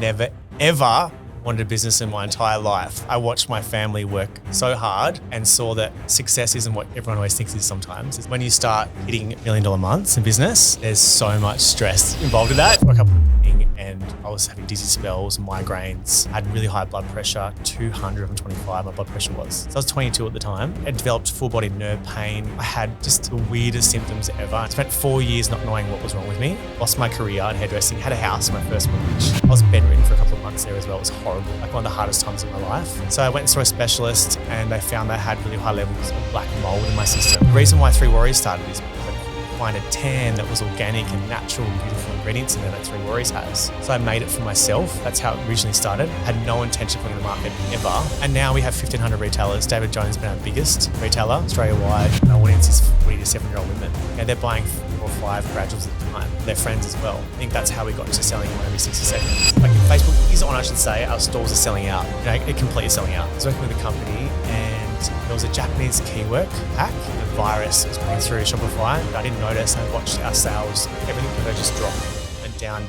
never, ever wanted a business in my entire life. I watched my family work so hard and saw that success isn't what everyone always thinks it is sometimes. It's when you start hitting $1 million months in business, there's so much stress involved in that. For a couple of and I was having dizzy spells, migraines, had really high blood pressure, 225 my blood pressure was. So I was 22 at the time. I developed full body nerve pain. I had just the weirdest symptoms ever. I spent 4 years not knowing what was wrong with me. Lost my career in hairdressing, had a house, my first mortgage. I was bedridden for a couple of months there as well. It was horrible, like one of the hardest times of my life. So I went and saw a specialist and they found that I had really high levels of black mold in my system. The reason why Three Warriors started is because I could find a tan that was organic and natural and beautiful ingredients in there that Three Warriors has. So I made it for myself. That's how it originally started. Had no intention of putting it in the market ever. And now we have 1,500 retailers. David Jones has been our biggest retailer Australia-wide. Our audience is 40 to 7-year-old women. And they're buying 4 or 5 graduates at a time. They're friends as well. I think that's how we got to selling one every 60 seconds. Like if Facebook is on, I should say, our stores are selling out. You know, it completely selling out. I was working with a company and there was a Japanese keyword hack. The virus was going through Shopify. I didn't notice. I watched our sales. Everything could just drop.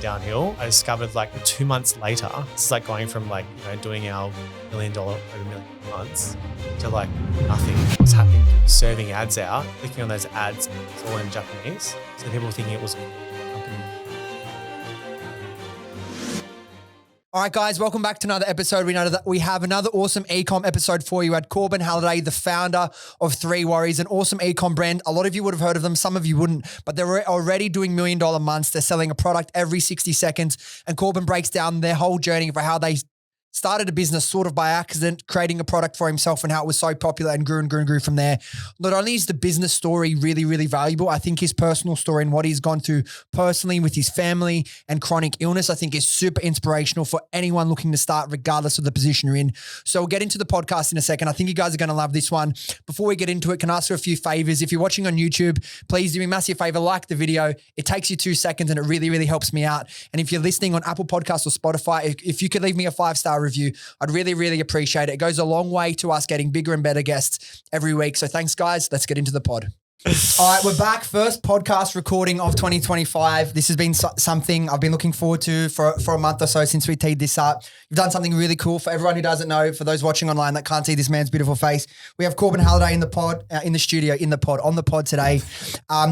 Downhill. I discovered like 2 months later, it's like going from like, you know, doing our $1 million over $1 million months to like nothing. What's happening? Serving ads out, clicking on those ads, it's all in Japanese. So people were thinking it was a company. All right, guys, welcome back to another episode. We know that we have another awesome Ecom episode for you at Corbin Halliday, the founder of Three Warriors, an awesome Ecom brand. A lot of you would have heard of them. Some of you wouldn't, but they're already doing $1 million months. They're selling a product every 60 seconds. And Corbin breaks down their whole journey for how they started a business sort of by accident, creating a product for himself and how it was so popular and grew and grew and grew from there. Not only is the business story really, really valuable, I think his personal story and what he's gone through personally with his family and chronic illness, I think is super inspirational for anyone looking to start regardless of the position you're in. So we'll get into the podcast in a second. I think you guys are going to love this one. Before we get into it, can I ask you a few favors? If you're watching on YouTube, please do me a massive favor, like the video. It takes you 2 seconds and it really, really helps me out. And if you're listening on Apple Podcasts or Spotify, if you could leave me a 5-star review, I'd really, really appreciate it. It goes a long way to us getting bigger and better guests every week. So thanks, guys. Let's get into the pod. All right, we're back. First podcast recording of 2025. This has been something I've been looking forward to for a month or so since we teed this up. You've done something really cool. For everyone who doesn't know, for those watching online that can't see this man's beautiful face, we have Corbin Halliday in the pod, in the studio, on the pod today.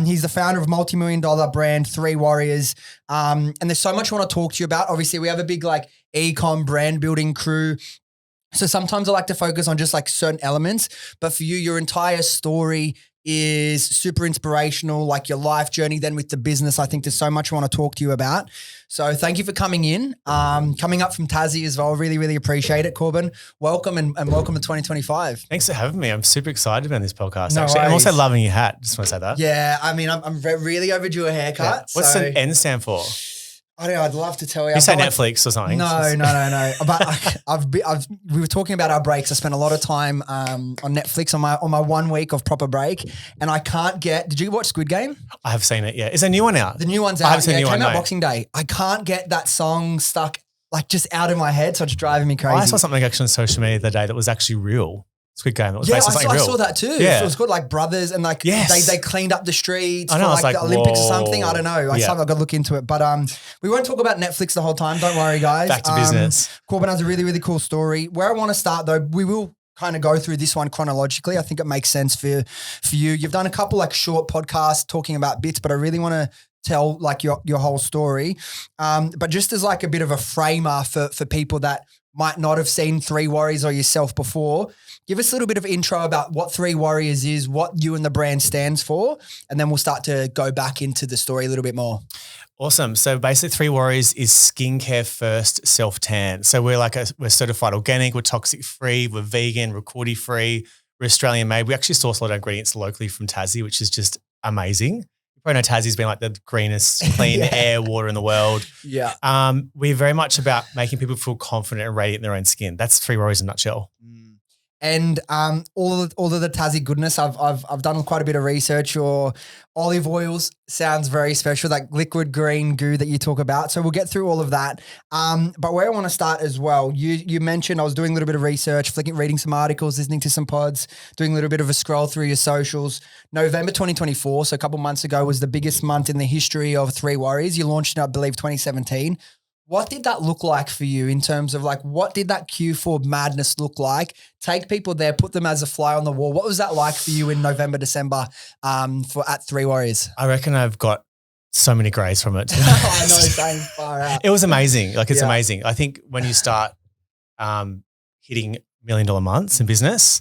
He's the founder of multi-million-dollar brand Three Warriors. And there's so much I want to talk to you about. Obviously, we have a big like Ecom brand building crew. So sometimes I like to focus on just like certain elements, but for you, your entire story is super inspirational, like your life journey then with the business. I think there's so much I want to talk to you about. So thank you for coming in, coming up from Tassie as well. Really, really appreciate it, Corbin. Welcome and welcome to 2025. Thanks for having me. I'm super excited about this podcast. No actually, worries. I'm also loving your hat. Just want to say that. Yeah, I mean, I'm really overdue a haircut. Yeah. What's the N stand for? I don't know. I'd love to tell you. You say Netflix or something? No. But we were talking about our breaks. I spent a lot of time on Netflix on my 1 week of proper break, and I can't get. Did you watch Squid Game? I have seen it. Yeah, is there a new one out? The new one's out. I haven't seen the new one. It came out No. Boxing Day. I can't get that song stuck like just out of my head, so it's driving me crazy. I saw something actually on social media the other day that was actually real. Squid Game. It was based on something real. I saw that too. Yeah. So it was called like Brothers and like they cleaned up the streets I know, for like the Olympics or something. I don't know. I've got to look into it. But we won't talk about Netflix the whole time. Don't worry, guys. Back to business. Corbin has a really, really cool story. Where I want to start though, we will kind of go through this one chronologically. I think it makes sense for you. You've done a couple like short podcasts talking about bits, but I really want to tell like your whole story. But just as like a bit of a framer for people that might not have seen Three Warriors or yourself before, give us a little bit of intro about what Three Warriors is, what you and the brand stands for, and then we'll start to go back into the story a little bit more. Awesome. So basically Three Warriors is skincare first self-tan. So we're certified organic, we're toxic free, we're vegan, we're cruelty free, we're Australian made. We actually source a lot of ingredients locally from Tassie, which is just amazing. Probably know Tassie's been like the greenest, clean air, water in the world. Yeah. We're very much about making people feel confident and radiant in their own skin. That's Three Warriors in a nutshell. And all of the Tassie goodness, I've done quite a bit of research. Your olive oils sounds very special, like liquid green goo that you talk about. So we'll get through all of that. But where I want to start as well, you mentioned I was doing a little bit of research, reading some articles, listening to some pods, doing a little bit of a scroll through your socials. November 2024, so a couple months ago, was the biggest month in the history of Three Warriors. You launched in, I believe, 2017. What did that look like for you in terms of like, what did that Q4 madness look like? Take people there, put them as a fly on the wall. What was that like for you in November, December at Three Warriors? I reckon I've got so many grays from it. I know, saying far out. It was amazing. Like it's amazing. I think when you start hitting $1 million months in business,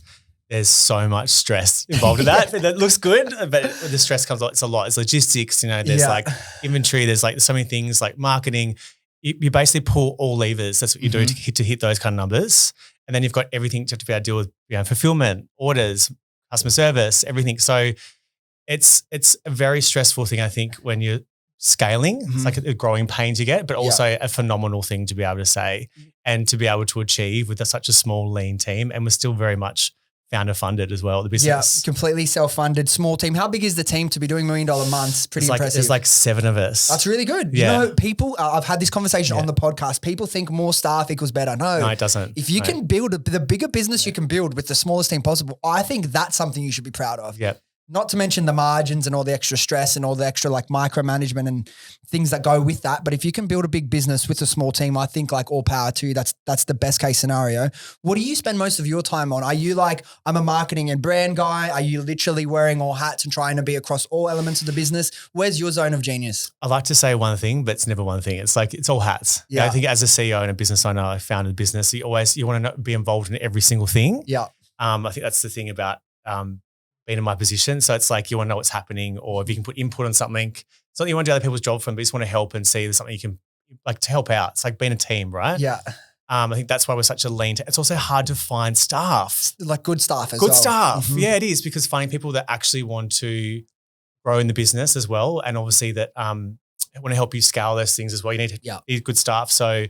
there's so much stress involved in that. That looks good, but the stress comes, it's a lot. It's logistics, there's like inventory, there's like so many things like marketing. You basically pull all levers. That's what you do to hit those kind of numbers. And then you've got everything to have to be able to deal with, fulfillment, orders, customer service, everything. So it's a very stressful thing, I think, when you're scaling. It's like a growing pains you get, but also a phenomenal thing to be able to say and to be able to achieve with such a small, lean team. And we're still very much founder funded as well, the business. Yeah, completely self-funded, small team. How big is the team to be doing $1 million months? Pretty impressive. There's like 7 of us. That's really good. Yeah. People, I've had this conversation on the podcast. People think more staff equals better. No, it doesn't. If you can build the bigger business you can build with the smallest team possible, I think that's something you should be proud of. Yeah. Not to mention the margins and all the extra stress and all the extra like micromanagement and things that go with that. But if you can build a big business with a small team, I think like all power to you. That's the best case scenario. What do you spend most of your time on? Are you like, I'm a marketing and brand guy? Are you literally wearing all hats and trying to be across all elements of the business? Where's your zone of genius? I like to say one thing, but it's never one thing. It's like, it's all hats. Yeah. I think as a CEO and a business owner, I founded a business. You want to be involved in every single thing. Yeah. I think that's the thing about, being in my position. So it's like you want to know what's happening, or if you can put input on something. It's not that you want to do other people's job for them, but you just want to help and see there's something you can like to help out. It's like being a team, right? Yeah. I think that's why we're such a lean. It's also hard to find staff. Like good staff as well. Good staff. Mm-hmm. Yeah, it is, because finding people that actually want to grow in the business as well. And obviously that want to help you scale those things as well. You need good staff. So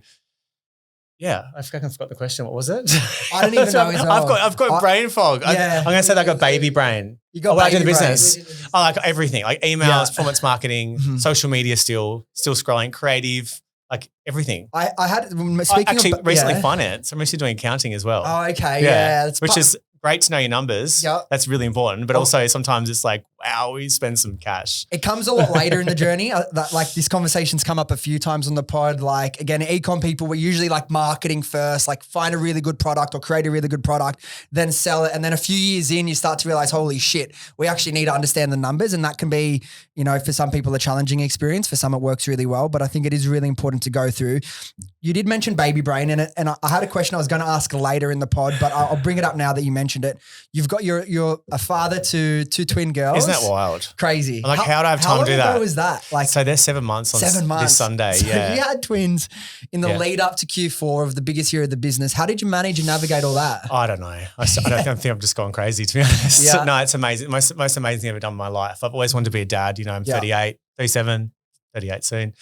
yeah, I forgot the question. What was it? I don't even know as well. I've got brain fog. Yeah. I'm going to say that I got baby brain. You got baby in the brain. business. I like everything, like emails, performance marketing, social media, still scrolling, creative, like everything. I had speaking of recently finance. I'm recently doing accounting as well. Oh, okay, yeah. Which is great to know your numbers. Yeah. That's really important. But also sometimes it's like, wow, we spend some cash. It comes a lot later in the journey. Like this conversation's come up a few times on the pod. Like again, ecom people, we're usually like marketing first, like find a really good product or create a really good product, then sell it. And then a few years in, you start to realize, holy shit, we actually need to understand the numbers. And that can be, for some people a challenging experience. For some, it works really well. But I think it is really important to go through. You did mention baby brain, and I had a question I was going to ask later in the pod, but I'll bring it up now that you mentioned it. You've got you're a father to 2 twin girls. Isn't that wild? Crazy. Like, how do I have time to do that? How long ago was that? Like, so they're 7 months on 7 months. This Sunday. So yeah. you had twins in the lead up to Q4 of the biggest year of the business. How did you manage and navigate all that? I don't know. I don't think I've just gone crazy, to be honest. Yeah. No, it's amazing. Most amazing thing I've ever done in my life. I've always wanted to be a dad. I'm 38, 37, 38 soon.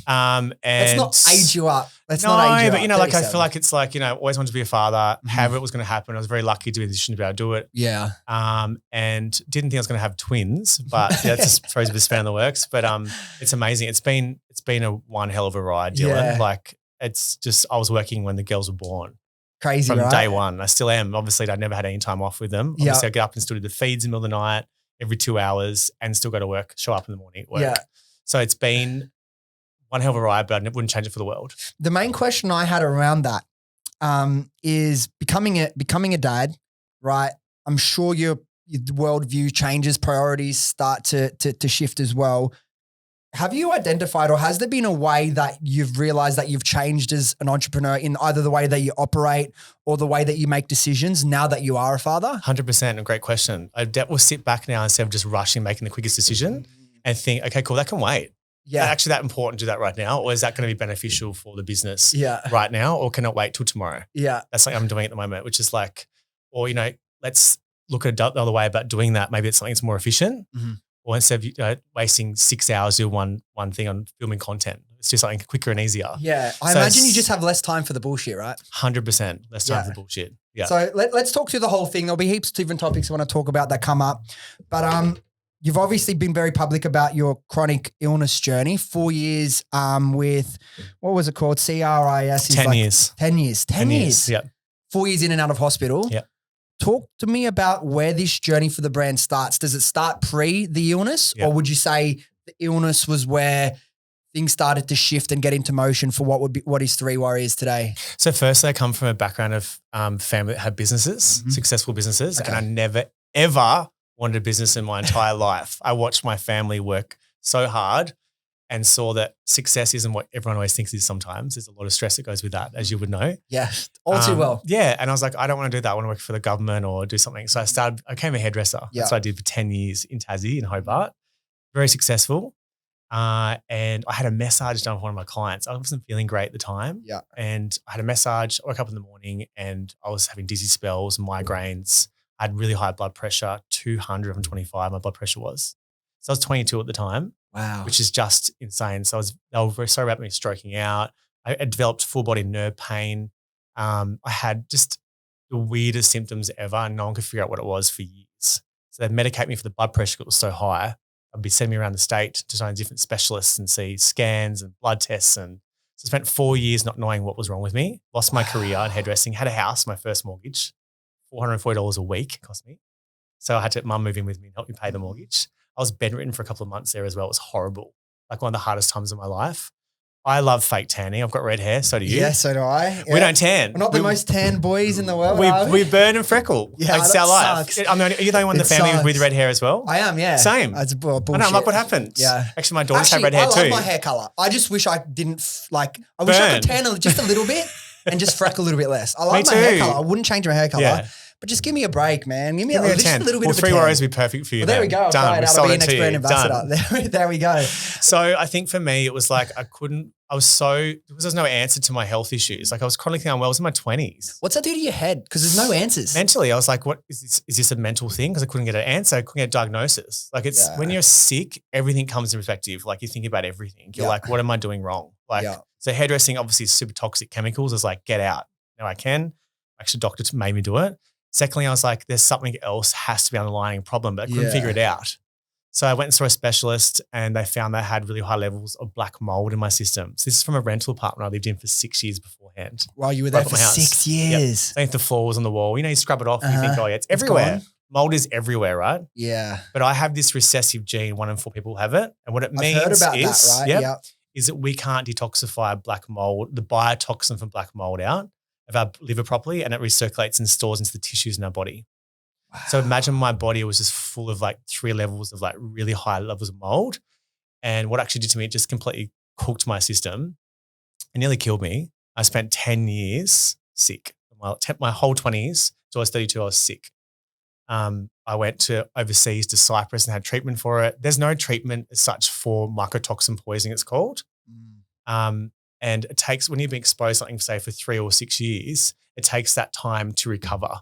And let's not age you up. Let's not age you up. But like, I feel like it's like, always wanted to be a father. However it was going to happen, I was very lucky to be in the position to be able to do it. Yeah. And didn't think I was going to have twins, but that just throws a bit of span in the works. But it's amazing. It's been a one hell of a ride, Dylan. Yeah. Like it's just, I was working when the girls were born. Crazy, from right? day one. I still am. Obviously, I'd never had any time off with them. Obviously, I get up and still do the feeds in the middle of the night every 2 hours and still go to work, show up in the morning, work. Yeah. So it's been one hell of a ride, but I wouldn't change it for the world. The main question I had around that is becoming a dad, right? I'm sure your worldview changes, priorities start to shift as well. Have you identified, or has there been a way that you've realized that you've changed as an entrepreneur in either the way that you operate or the way that you make decisions now that you are a father? 100%. A great question. I will sit back now instead of just rushing, making the quickest decision and think, okay, cool, that can wait. Yeah. Actually that important to do that right now? Or is that going to be beneficial for the business right now? Or can it wait till tomorrow? Yeah. That's like I'm doing at the moment, which is like, or, let's look at the other way about doing that. Maybe it's something that's more efficient. Mm-hmm. Or instead of wasting 6 hours doing one thing on filming content, let's do something quicker and easier. Yeah. I imagine you just have less time for the bullshit, right? 100% less time for the bullshit. Yeah. So let's talk through the whole thing. There'll be heaps of different topics I want to talk about that come up. But you've obviously been very public about your chronic illness journey. 4 years with, what was it called? CRIS. 10 years. 10 years. 10 years. Yeah. 4 years in and out of hospital. Yeah. Talk to me about where this journey for the brand starts. Does it start pre the illness or would you say the illness was where things started to shift and get into motion for what is Three Warriors today? So firstly, I come from a background of family that had businesses, successful businesses, and I never, ever wanted a business in my entire life. I watched my family work so hard and saw that success isn't what everyone always thinks it is sometimes. There's a lot of stress that goes with that, as you would know. Yeah, all too well. Yeah, and I was like, I don't want to do that. I want to work for the government or do something. So I became a hairdresser. Yeah. That's what I did for 10 years in Tassie, in Hobart. Very successful. And I had a massage done for one of my clients. I wasn't feeling great at the time. Yeah. And I had a massage, I woke up in the morning and I was having dizzy spells, migraines. I had really high blood pressure, 225 my blood pressure was. So I was 22 at the time. Wow. Which is just insane. So they were so rapidly me stroking out. I developed full body nerve pain. I had just the weirdest symptoms ever and no one could figure out what it was for years. So they'd medicate me for the blood pressure because it was so high. I'd be sending me around the state to find different specialists and see scans and blood tests. And so I spent 4 years not knowing what was wrong with me. Lost my career in hairdressing, had a house, my first mortgage, $440 a week it cost me. So I had to mum move in with me and help me pay the mortgage. I was bedridden for a couple of months there as well. It was horrible. Like one of the hardest times of my life. I love fake tanning. I've got red hair. So do you. Yeah, so do I. Yeah. We don't tan. We're not the most tan boys in the world. We burn and freckle. Yeah, it's our life. sucks. I mean, are you the only one in the family with red hair as well? I am, yeah. Same. That's bullshit. I know, like what happened? Yeah. Actually, my daughters have red hair too. I love my hair color. I just wish I didn't I wish I could tan just a little bit and just freckle a little bit less. I like my hair color. I wouldn't change my hair color. Yeah. But just give me a break, man. Give me just a little bit of a Three Warriors would be perfect for you. Well, there we go. Done. I'll be an next brand ambassador. There we go. So I think for me, it was like because there's no answer to my health issues. Like I was chronically unwell. I was in my 20s. What's that do to your head? Because there's no answers. Mentally, I was like, what is this a mental thing? Because I couldn't get an answer. I couldn't get a diagnosis. Like when you're sick, everything comes in perspective. Like you think about everything. You're like, what am I doing wrong? Like, so hairdressing obviously is super toxic chemicals. It's like, get out. No, I can. Actually, doctor made me do it. Secondly, I was like, there's something else has to be underlying problem, but I couldn't figure it out. So I went and saw a specialist and they found that I had really high levels of black mold in my system. So this is from a rental apartment I lived in for 6 years beforehand. Wow, you were there for 6 years. Yep. If the floor was on the wall, you scrub it off and you think, it's everywhere. Mold is everywhere, right? Yeah. But I have this recessive gene, 1 in 4 people have it. And what it means I've heard about that, right? Is that we can't detoxify black mold, the biotoxin from black mold out of our liver properly, and it recirculates and stores into the tissues in our body. Wow. So imagine my body was just full of 3 levels of really high levels of mold. And what it actually did to me, it just completely cooked my system. It nearly killed me. I spent 10 years sick. My whole 20s, so I was 32, I was sick. I went to overseas to Cyprus and had treatment for it. There's no treatment as such for mycotoxin poisoning, it's called. And it takes, when you've been exposed to something, say for 3 or 6 years, it takes that time to recover.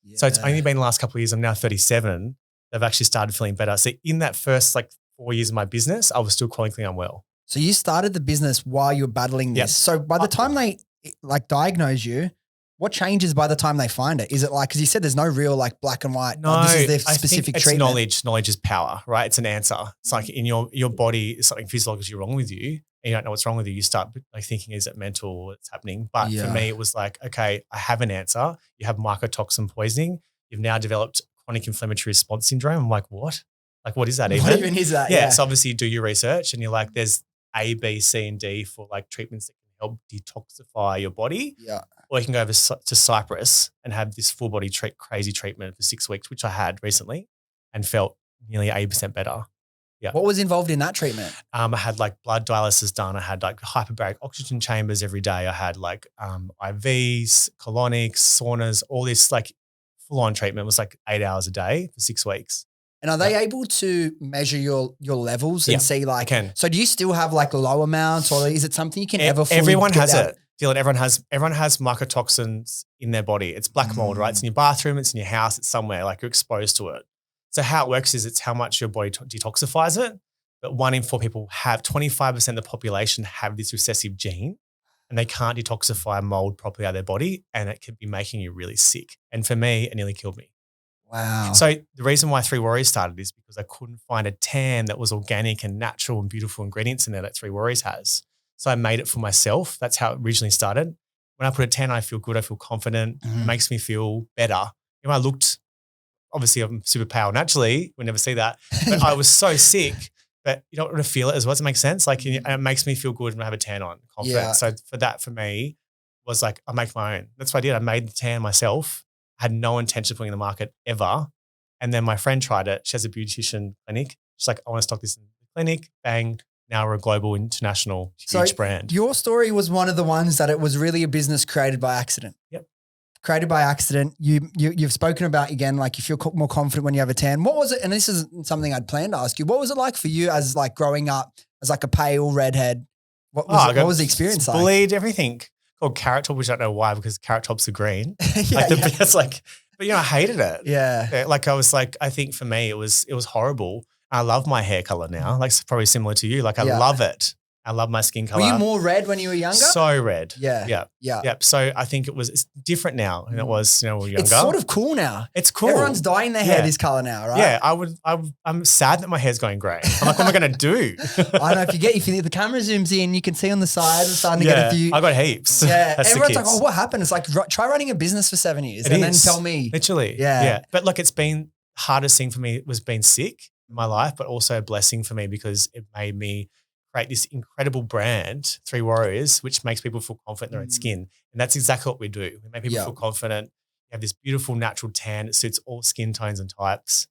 Yeah. So it's only been the last couple of years. I'm now 37. They've actually started feeling better. So in that first 4 years of my business, I was still chronically unwell. So you started the business while you were battling this. Yep. So by the time they diagnose you, what changes by the time they find it? Is it because you said there's no real black and white, no, this is their specific it's treatment? Knowledge. Knowledge is power, right? It's an answer. It's like in your body, something physiologically wrong with you. And you don't know what's wrong with you, you start thinking, is it mental, what's happening? But for me, it was okay, I have an answer. You have mycotoxin poisoning. You've now developed chronic inflammatory response syndrome. I'm like, what? What is that even? What even is that? Yeah. So obviously you do your research and you're like, there's A, B, C, and D for treatments that can help detoxify your body. Yeah. Or you can go over to Cyprus and have this full body crazy treatment for 6 weeks, which I had recently and felt nearly 80% better. Yeah. What was involved in that treatment? I had blood dialysis done. I had hyperbaric oxygen chambers every day. I had IVs, colonics, saunas, all this full on treatment. It was 8 hours a day for 6 weeks. And are they able to measure your levels and see can. So do you still have low amounts, or is it something you can ever fully Everyone has out? it. Dylan, everyone has mycotoxins in their body. It's black mold, right? It's in your bathroom, it's in your house, it's somewhere, you're exposed to it. So how it works is it's how much your body detoxifies it. But 1 in 4 people 25% of the population have this recessive gene and they can't detoxify mold properly out of their body, and it could be making you really sick. And for me, it nearly killed me. Wow. So the reason why Three Warriors started is because I couldn't find a tan that was organic and natural and beautiful ingredients in there that Three Warriors has. So I made it for myself. That's how it originally started. When I put a tan, I feel good. I feel confident. It makes me feel better. I looked, obviously I'm super pale naturally. We never see that. But I was so sick. but you don't want to feel it as well. Does it make sense? Like, and it makes me feel good when I have a tan on, confident. Yeah. So for me, was like, I make my own. That's what I did. I made the tan myself. I had no intention of putting it in the market ever. And then my friend tried it. She has a beautician clinic. She's like, I want to stock this in the clinic. Bang. Now we're a global, international, huge brand. Your story was one of the ones that it was really a business created by accident. Yep. Created by accident. You've spoken about, again, like you feel more confident when you have a tan. What was it? And this isn't something I'd planned to ask you. What was it like for you as like growing up as like a pale redhead? What was the experience like? Bullied, everything. Called carrot top, which I don't know why, because carrot tops are green. But I hated it. Yeah. Like I was like, I think for me, it was horrible. I love my hair color now. Like it's probably similar to you. Like I love it. I love my skin color. Were you more red when you were younger? So red. Yeah. So I think it's different now than it was, when we were younger. It's sort of cool now. It's cool. Everyone's dyeing their hair this color now, right? Yeah. I'm sad that my hair's going grey. I'm like, what am I going to do? I know if the camera zooms in, you can see on the side, it's starting to get a few. I got heaps. Yeah. Everyone's like, oh, what happened? It's like, try running a business for 7 years then tell me. Literally. Yeah. But look, it's been hardest thing for me was being sick in my life, but also a blessing for me because it made me create this incredible brand, Three Warriors, which makes people feel confident in their own skin. And that's exactly what we do. We make people feel confident. We have this beautiful natural tan. It suits all skin tones and types.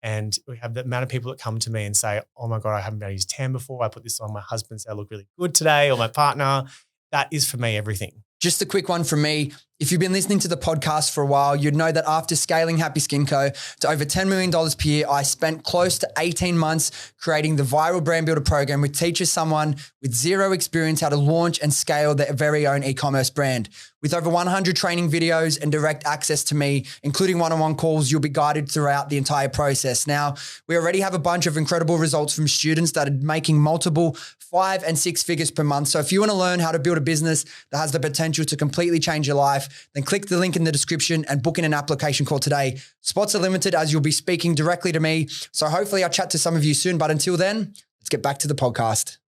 And we have the amount of people that come to me and say, oh my God, I haven't been able to use tan before. I put this on. My husband said I look really good today, or my partner. That is for me everything. Just a quick one from me. If you've been listening to the podcast for a while, you'd know that after scaling Happy Skin Co. to over $10 million per year, I spent close to 18 months creating the Viral Brand Builder program, which teaches someone with zero experience how to launch and scale their very own e-commerce brand. With over 100 training videos and direct access to me, including one-on-one calls, you'll be guided throughout the entire process. Now, we already have a bunch of incredible results from students that are making multiple 5 and 6 figures per month. So if you want to learn how to build a business that has the potential to completely change your life, then click the link in the description and book in an application call today. Spots are limited as you'll be speaking directly to me. So hopefully I'll chat to some of you soon. But until then, let's get back to the podcast.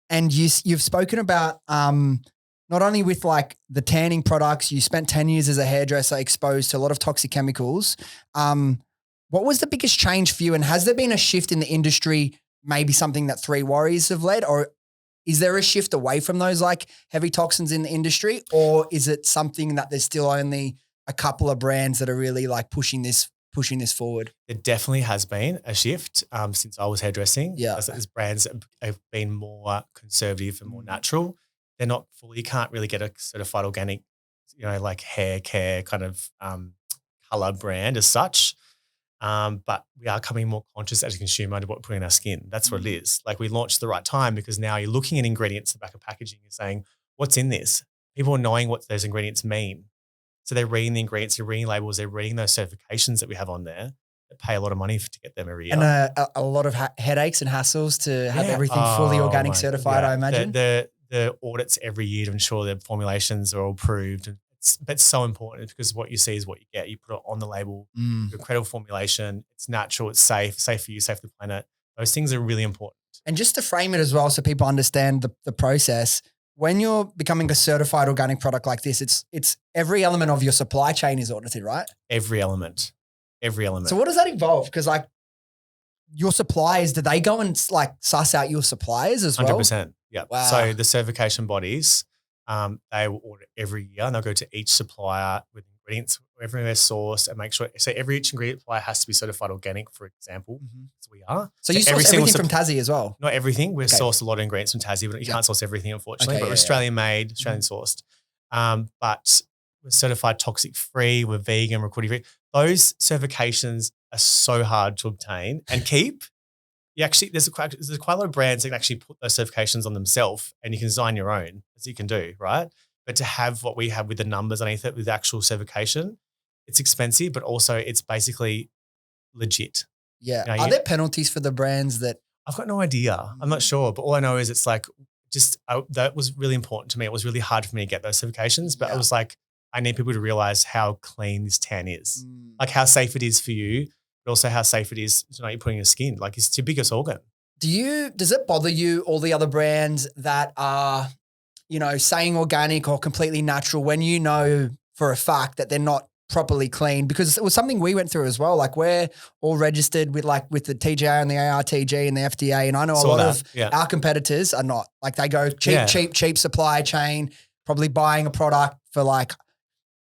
And you've spoken about not only with like the tanning products, you spent 10 years as a hairdresser exposed to a lot of toxic chemicals. What was the biggest change for you? And has there been a shift in the industry, maybe something that Three Warriors have led, or is there a shift away from those like heavy toxins in the industry, or is it something that there's still only a couple of brands that are really like pushing this forward? It definitely has been a shift since I was hairdressing. Yeah. As brands have been more conservative and more natural. They're not fully, you can't really get a certified organic, like hair care kind of color brand as such. But we are becoming more conscious as a consumer of what we're putting in our skin. That's what it is. Like we launched at the right time because now you're looking at ingredients at the back of packaging and saying, what's in this? People are knowing what those ingredients mean. So they're reading the ingredients, they're reading labels, they're reading those certifications that we have on there that pay a lot of money to get them every year. And a lot of headaches and hassles to have everything fully organic certified, I imagine. The audits every year to ensure the formulations are all approved. That's so important because what you see is what you get. You put it on the label, incredible formulation. It's natural, it's safe for you, safe for the planet. Those things are really important. And just to frame it as well so people understand the process, when you're becoming a certified organic product like this, it's every element of your supply chain is audited, right? Every element. So what does that involve? Because like your suppliers, do they go and like suss out your suppliers as well? 100%. Yeah. Wow. So the certification bodies, they will audit every year and they'll go to each supplier with ingredients, everywhere they're sourced and make sure. So each ingredient supplier has to be certified organic, for example. So we are. So you source everything from Tassie as well? Not everything. We've sourced a lot of ingredients from Tassie, but you can't source everything, unfortunately. But we're Australian made, Australian sourced. But we're certified toxic free, we're vegan, we're cruelty free. Those certifications are so hard to obtain and keep. There's quite a lot of brands that can actually put those certifications on themselves and you can design your own, as you can do, right? But to have what we have with the numbers underneath it with the actual certification, it's expensive, but also it's basically legit. Yeah. Are there penalties for the brands that? I've got no idea. I'm not sure, but all I know is it's like that was really important to me. It was really hard for me to get those certifications, but I was like, I need people to realize how clean this tan is, like how safe it is for you, but also how safe it is to know you're putting your skin. Like it's your biggest organ. Does it bother you, all the other brands that are, saying organic or completely natural when you know for a fact that they're not properly cleaned? Because it was something we went through as well. Like we're all registered with the TGA and the ARTG and the FDA. And I know a lot of our competitors are not. Like they go cheap supply chain, probably buying a product for like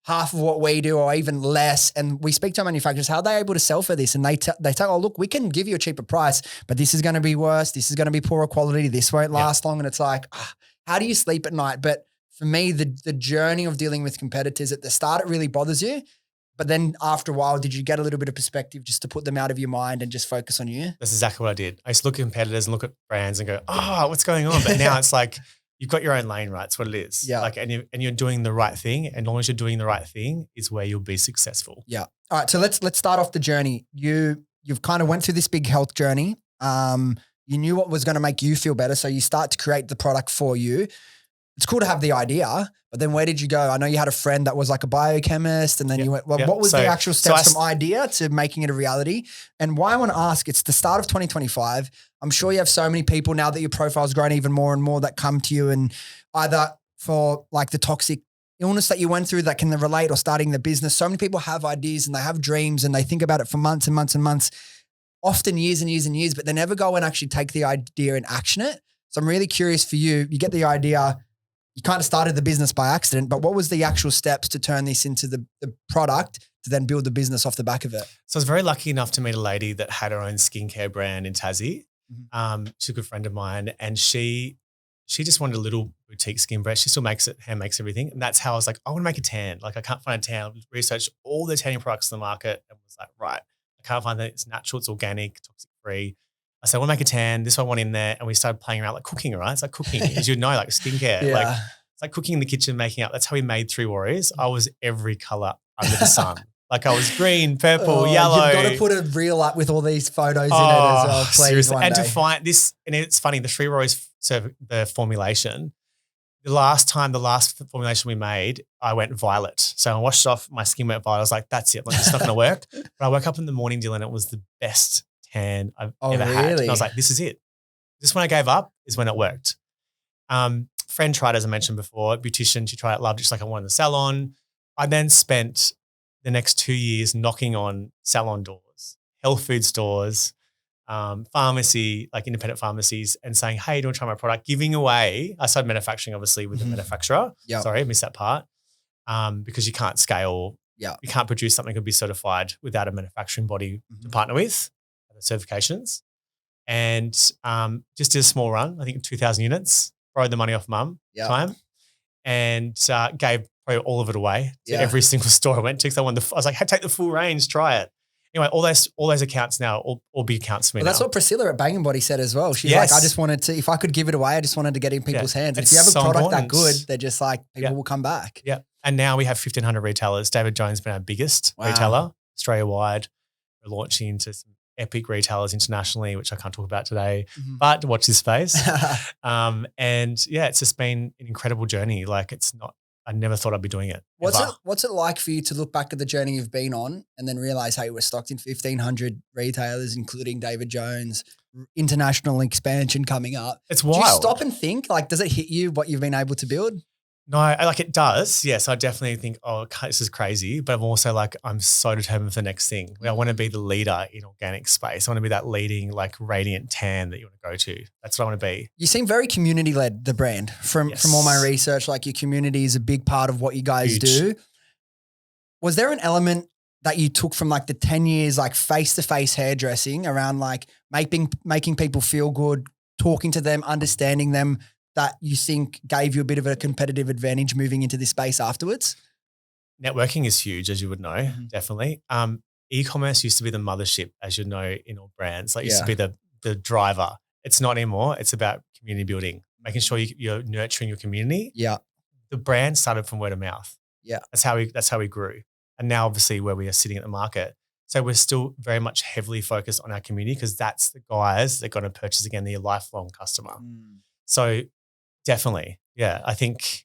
half of what we do or even less. And we speak to our manufacturers, how are they able to sell for this? And they say, oh, look, we can give you a cheaper price, but this is going to be worse. This is going to be poorer quality. This won't last long. And it's like, how do you sleep at night? But for me, the journey of dealing with competitors at the start, it really bothers you. But then after a while, did you get a little bit of perspective just to put them out of your mind and just focus on you? That's exactly what I did. I used to look at competitors and look at brands and go, what's going on? But now it's like, you've got your own lane, right? That's what it is. Yeah. Like, and you're doing the right thing. And as long as you're doing the right thing is where you'll be successful. Yeah. All right. So let's start off the journey. You've kind of went through this big health journey. You knew what was going to make you feel better. So you start to create the product for you. It's cool to have the idea, but then where did you go? I know you had a friend that was like a biochemist and then you went, what was the actual steps from idea to making it a reality? And why I want to ask, it's the start of 2025. I'm sure you have so many people now that your profile's grown even more and more that come to you and either for like the toxic illness that you went through that can relate or starting the business. So many people have ideas and they have dreams and they think about it for months and months and months, often years and years and years, but they never go and actually take the idea and action it. So I'm really curious for you. You get the idea, you kind of started the business by accident, but what was the actual steps to turn this into the product to then build the business off the back of it? So I was very lucky enough to meet a lady that had her own skincare brand in Tassie. She's a good friend of mine and she just wanted a little boutique skin brand. She still makes it, hand makes everything. And that's how I was like, I want to make a tan. Like I can't find a tan. I researched all the tanning products on the market and was like, right, I can't find that it's natural, it's organic, toxic free. I said, I want to make a tan. This one I want in there. And we started playing around like cooking, right? It's like cooking, as you know, like skincare. Like it's like cooking in the kitchen, making up. That's how we made Three Warriors. I was every color under the sun. Like I was green, purple, yellow. You've got to put a reel up with all these photos in it as well, please. Seriously. And to find this, and it's funny, the Three Warriors serve the formulation. The last formulation we made, I went violet. So I washed off, my skin went violet. I was like, that's it. Like, it's not going to work. But I woke up in the morning, Dylan, it was the best tan I've ever had. And I was like, this is it. This when I gave up is when it worked. Friend tried, as I mentioned before, beautician, she tried it, loved it. She's like, I wanted the salon. I then spent the next 2 years knocking on salon doors, health food stores, pharmacy, like independent pharmacies and saying, hey, do you want to try my product? Giving away, I started manufacturing obviously with the manufacturer. Yep. Sorry, I missed that part. Because you can't scale. Yeah. You can't produce something that could be certified without a manufacturing body to partner with, the certifications. And just did a small run, I think 2,000 units, borrowed the money off mum time and gave probably all of it away to every single store I went to. I was like, hey, take the full range, try it. Anyway, all those accounts now, all big accounts for me. Well, that's what Priscilla at Bang & Body said as well. She's like, I just wanted to, if I could give it away, I just wanted to get in people's hands. And if you have a product that good, they're just like, people will come back. Yeah. And now we have 1,500 retailers. David Jones has been our biggest retailer, Australia-wide. We're launching into some epic retailers internationally, which I can't talk about today, but watch this space. And yeah, it's just been an incredible journey. Like I never thought I'd be doing it. What's it like for you to look back at the journey you've been on and then realize, hey, we're stocked in 1,500 retailers, including David Jones, international expansion coming up. It's wild. Do you stop and think, like, does it hit you what you've been able to build? No, like it does. Yes, I definitely think, this is crazy. But I'm also like, I'm so determined for the next thing. I want to be the leader in organic space. I want to be that leading, like radiant tan that you want to go to. That's what I want to be. You seem very community-led, the brand. From all my research, like your community is a big part of what you guys do. Was there an element that you took from like the 10 years, like face-to-face hairdressing around like making people feel good, talking to them, understanding them, that you think gave you a bit of a competitive advantage moving into this space afterwards? Networking is huge, as you would know, definitely. E-commerce used to be the mothership, as you know, in all brands. Like used to be the driver. It's not anymore. It's about community building, making sure you're nurturing your community. Yeah. The brand started from word of mouth. Yeah. That's how we grew. And now obviously where we are sitting at the market. So we're still very much heavily focused on our community because that's the guys that are going to purchase again, the lifelong customer. So definitely. Yeah. I think.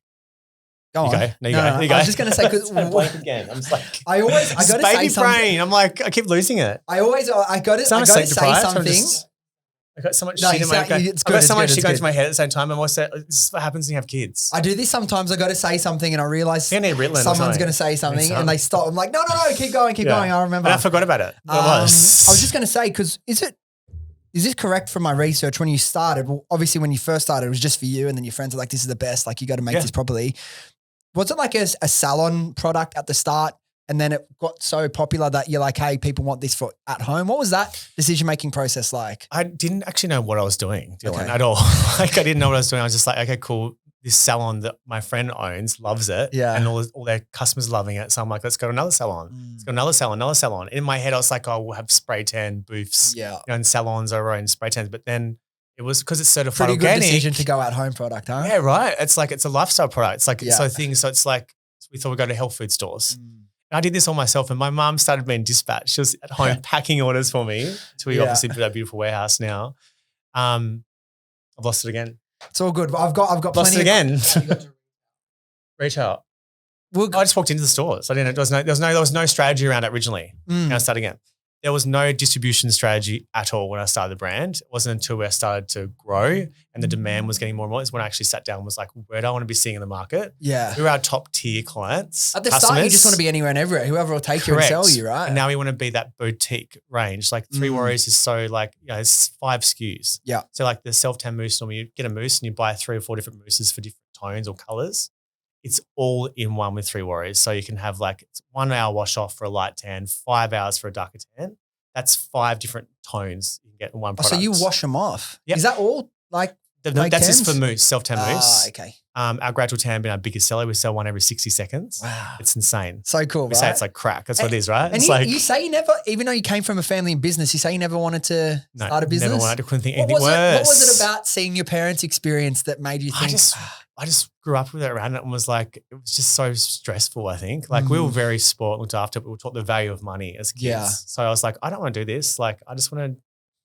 Go on. Go. No, you go. I was just going to say, because again, I'm just like, I got to say something. Brain. I'm like, I keep losing it. I got to say something. I got so much No, shit in my head. it's I good, got so much it's shit going good. to my head at the same time. I'm also, this is what happens when you have kids. I do this sometimes. I got to say something and I realize You need Ritalin or someone's something. going to say something Need some. and they stop. I'm like, no, keep going. I remember. And I forgot about it. What it I was. was just going to say, because is this correct from my research? When you started, well, obviously when you first started, it was just for you and then your friends were like, this is the best. Like you got to make this properly. Was it like a salon product at the start and then it got so popular that you're like, hey, people want this for at home? What was that decision-making process like? I didn't actually know what I was doing, Dylan, Okay. at all. Like I didn't know what I was doing. I was just like, okay, cool. This salon that my friend owns loves it. Yeah. And all their customers loving it. So I'm like, let's go to another salon. Let's go to another salon. In my head, I was like, oh, we'll have spray tan booths. Yeah. You know, and salons are own spray tans. But then it was because it's certified Pretty organic. good decision to go at home product, huh? Yeah, right. It's like, it's a lifestyle product. It's like, Yeah. so it's like, we thought we'd go to health food stores. And I did this all myself and my mum started being dispatched. She was at home packing orders for me to we obviously build our beautiful warehouse now. I've lost it again. It's all good. I've got Lost plenty it again. Retail. I just walked into the stores. I didn't know. There was no strategy around it originally. And I started again. There was no distribution strategy at all when I started the brand. It wasn't until I started to grow and the demand was getting more and more is when I actually sat down and was like, where do I want to be seeing in the market? Yeah. Who are our top tier clients? At the customers? start, you just want to be anywhere and everywhere. Whoever will take you and sell you, right? And now we want to be that boutique range. Like Three Warriors is so like, it's 5 SKUs. Yeah. So like the self-tan mousse, normally you get a mousse and you buy 3 or 4 different mousses for different tones or colors. It's all in one with Three Warriors. So you can have like 1 hour wash off for a light tan, 5 hours for a darker tan. That's 5 different tones you can get in one product. So you wash them off. Yep. Is that all like that's just for mousse, self-tan mousse. Okay. Our gradual tan being our biggest seller. We sell one every 60 seconds. Wow. It's insane. So cool, We say it's like crack. That's what it is, right? And it's you say you never, even though you came from a family in business, you say you never wanted to start a business? Never wanted. I couldn't think anything what worse. was it about seeing your parents' experience that made you think? I just grew up with it around it and was like, it was just so stressful, I think. Like we were very spoiled, looked after, but we were taught the value of money as kids. Yeah. So I was like, I don't want to do this. Like, I just want to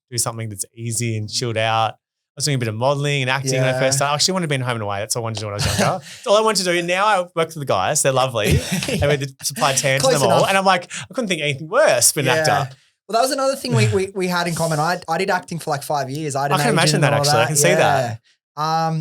do something that's easy and chilled out. I was doing a bit of modeling and acting when I first started. I actually wanted to be in Home and Away. That's all I wanted to do when I was younger. That's all I wanted to do. And now I work with the guys. They're lovely. And we supply tan to them all. And I'm like, I couldn't think anything worse being an actor. Well, that was another thing we had in common. I did acting for like 5 years. I can imagine that actually. I can see that.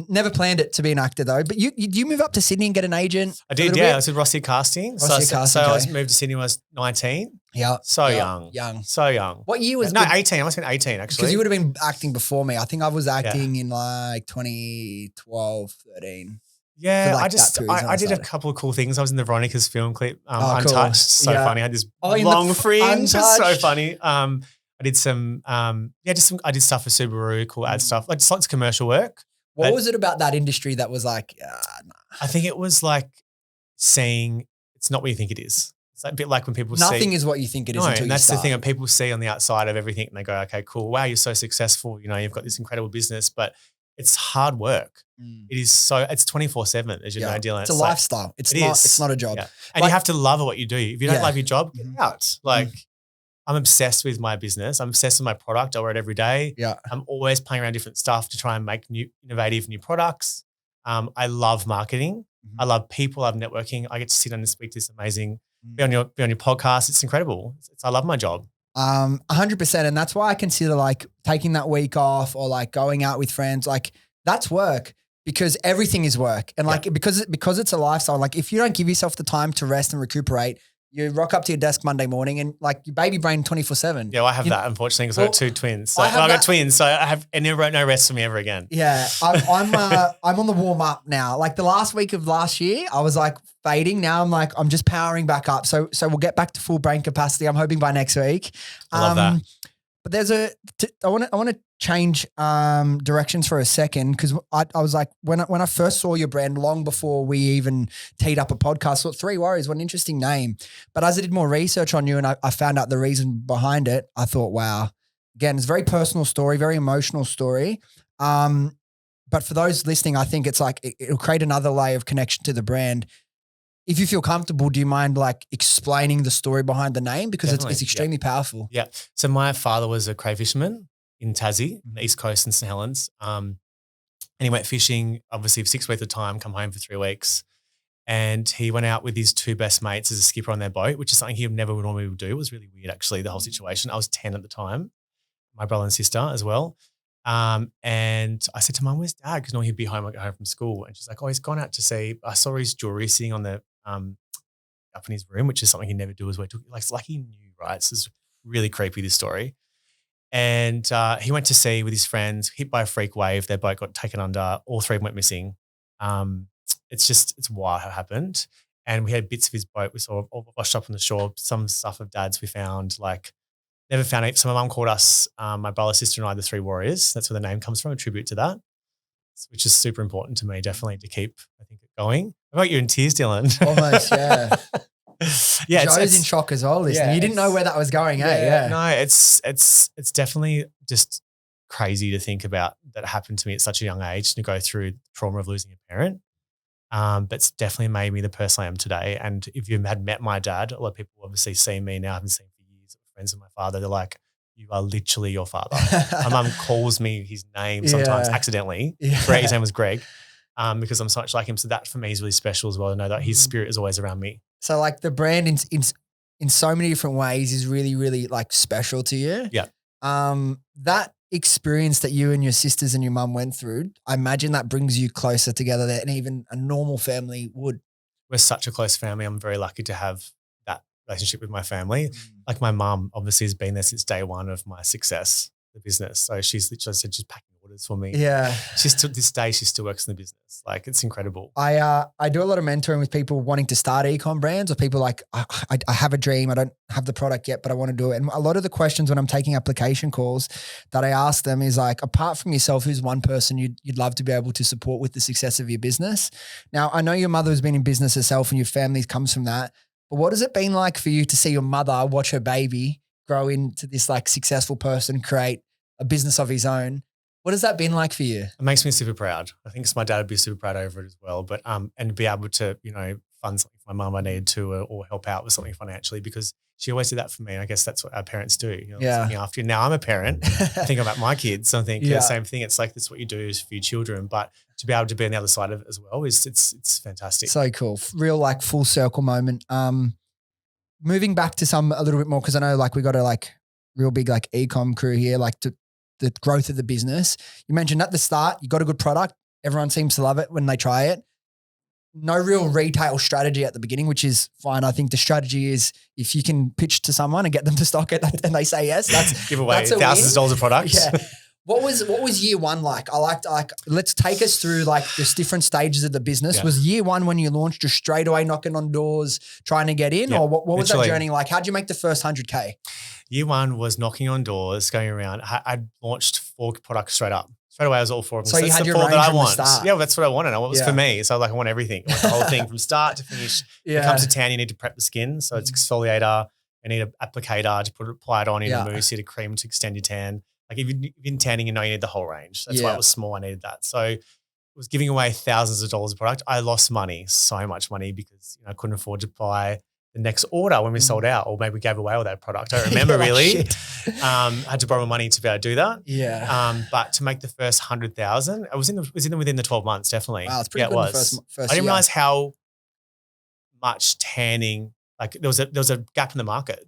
Never planned it to be an actor though. But did you move up to Sydney and get an agent? I did, yeah. I was with Rossi Casting. So I moved to Sydney when I was 19. Yeah. So young. So young. What year was 18. I must have been 18 actually. Because you would have been acting before me. I think I was acting in like 2012, 13. Yeah, like I did a couple of cool things. I was in the Veronica's film clip, cool. Untouched. So funny. I had this long fringe. It's so funny. I did some, I did stuff for Subaru, cool ad stuff, like just lots of commercial work. What was it about that industry that was like, nah. I think it was like seeing it's not what you think it is. It's like a bit like when people Nothing is what you think it is until and that's you start. the thing that people see on the outside of everything and they go, okay, cool. Wow, you're so successful. You know, you've got this incredible business, but it's hard work. It is it's 24/7 as you know, Dylan. It's a lifestyle. It's not a job. Yeah. And you have to love what you do. If you don't love your job, get out. Like I'm obsessed with my business. I'm obsessed with my product. I wear it every day. Yeah. I'm always playing around different stuff to try and make innovative new products. I love marketing. I love people. I love networking. I get to sit on and speak to this amazing, be on your podcast. It's incredible. I love my job. 100%. And that's why I consider like taking that week off or like going out with friends, like that's work because everything is work. And like, because it's a lifestyle, like if you don't give yourself the time to rest and recuperate, you rock up to your desk Monday morning and like your baby brain 24/7. Yeah, well, I have that unfortunately because I got 2 twins. So I've got twins, so I have no rest for me ever again. Yeah, I'm on the warm up now. Like the last week of last year, I was like fading. Now I'm like I'm just powering back up. So we'll get back to full brain capacity. I'm hoping by next week. I love that. But I want to change directions for a second because I was like when I first saw your brand long before we even teed up a podcast, I thought Three Warriors, what an interesting name. But as I did more research on you and I found out the reason behind it, I thought, wow, again, it's a very personal story, very emotional story. But for those listening, I think it's like it'll create another layer of connection to the brand. If you feel comfortable, do you mind like explaining the story behind the name? Because it's extremely powerful. Yeah. So my father was a cray fisherman in Tassie, the East Coast in St. Helens. And he went fishing, obviously for 6 weeks at a time, come home for 3 weeks. And he went out with his 2 best mates as a skipper on their boat, which is something he never would normally do. It was really weird, actually, the whole situation. I was 10 at the time, my brother and sister as well. And I said to Mum, "Where's Dad?" Because normally he'd be home. I go home from school, and she's like, "Oh, he's gone out to see." I saw his jewelry sitting on the up in his room, which is something he never do. As well, it's like he knew, right? This is really creepy. This story. And he went to sea with his friends, hit by a freak wave. Their boat got taken under. All three went missing. It's wild how it happened. And we had bits of his boat. We saw all washed up on the shore. Some stuff of Dad's we found, like never found it. So my mum called us, my brother, sister, and I, the Three Warriors. That's where the name comes from, a tribute to that, which is super important to me, definitely to keep, I think, it going. I got you in tears, Dylan. Almost, yeah. Yeah, Joe's in shock as well. Listening. Yeah, You didn't know where that was going, eh? Yeah. No, it's definitely just crazy to think about that happened to me at such a young age to go through the trauma of losing a parent. But it's definitely made me the person I am today. And if you had met my dad, a lot of people obviously see me now, I haven't seen for years, friends of my father, they're like, "You are literally your father." My mum calls me his name sometimes accidentally. His name was Greg. Because I'm so much like him. So that for me is really special as well to know that his spirit is always around me. So like the brand in so many different ways is really, really like special to you. Yeah. That experience that you and your sisters and your mum went through, I imagine that brings you closer together than even a normal family would. We're such a close family. I'm very lucky to have that relationship with my family. Like my mum obviously has been there since day one of my success, the business. So she's literally said she's packing orders for me. Yeah. She's to this day, she still works in the business. Like it's incredible. I do a lot of mentoring with people wanting to start ecom brands, or people like, I have a dream. I don't have the product yet, but I want to do it. And a lot of the questions when I'm taking application calls that I ask them is like, apart from yourself, who's one person you'd love to be able to support with the success of your business? Now, I know your mother has been in business herself and your family comes from that, but what has it been like for you to see your mother watch her baby grow into this like successful person, create a business of his own? What has that been like for you? It makes me super proud. I think my dad would be super proud over it as well. But and be able to, fund something for my mum I needed to, or help out with something financially, because she always did that for me. And I guess that's what our parents do. Looking after you. Now I'm a parent. I think about my kids. I think the same thing. It's like this is what you do for your children, but to be able to be on the other side of it as well it's fantastic. So cool. Real like full circle moment. Moving back to a little bit more, because I know like we got a like real big like ecom crew here, like to the growth of the business. You mentioned at the start, you got a good product. Everyone seems to love it when they try it. No real retail strategy at the beginning, which is fine. I think the strategy is if you can pitch to someone and get them to stock it and they say yes, that's give away that's thousands of dollars of products. Yeah. What was year one like? Let's take us through like just different stages of the business. Yeah. Was year one when you launched just straight away knocking on doors, trying to get in, or what was that journey like? How'd you make the first 100K? Year one was knocking on doors, going around. I launched 4 products straight up. Straight away, I was all 4 of them. So you had your range from the start. Yeah, well, that's what I wanted. It was for me. So I want everything. I want the whole thing from start to finish. When it comes to tan, you need to prep the skin. So it's exfoliator. You need an applicator to apply it on. You need a mousse, you need a cream to extend your tan. Like if you're in tanning, you need the whole range. That's why it was small. I needed that. So I was giving away thousands of dollars of product. I lost money, so much money, because I couldn't afford to buy the next order when we sold out, or maybe we gave away all that product. I don't remember really. I had to borrow money to be able to do that. Yeah. But to make the first 100,000, I was within the 12 months, definitely. Wow, it's pretty good. It was. I didn't realize how much tanning, like there was a gap in the market.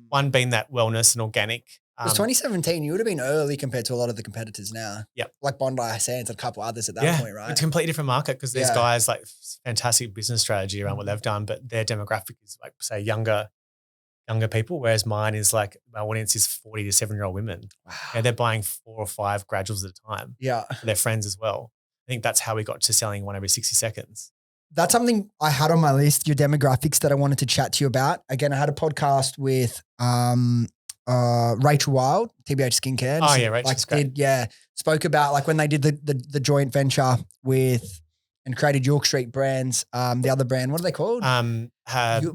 One being that wellness and organic. It was 2017. You would have been early compared to a lot of the competitors now. Yep. Like Bondi Sands and a couple others at that point, right? It's a completely different market, because these guys like fantastic business strategy around what they've done, but their demographic is like, say, younger people, whereas mine is like, my audience is 40 to 7-year-old women. Wow. And they're buying 4 or 5 graduates at a time. Yeah. For their friends as well. I think that's how we got to selling one every 60 seconds. That's something I had on my list, your demographics, that I wanted to chat to you about. Again, I had a podcast with Rachel Wild, TBH Skincare. Oh yeah, Rachel's great. Spoke about like when they did the joint venture with and created York Street Brands. The other brand, what are they called?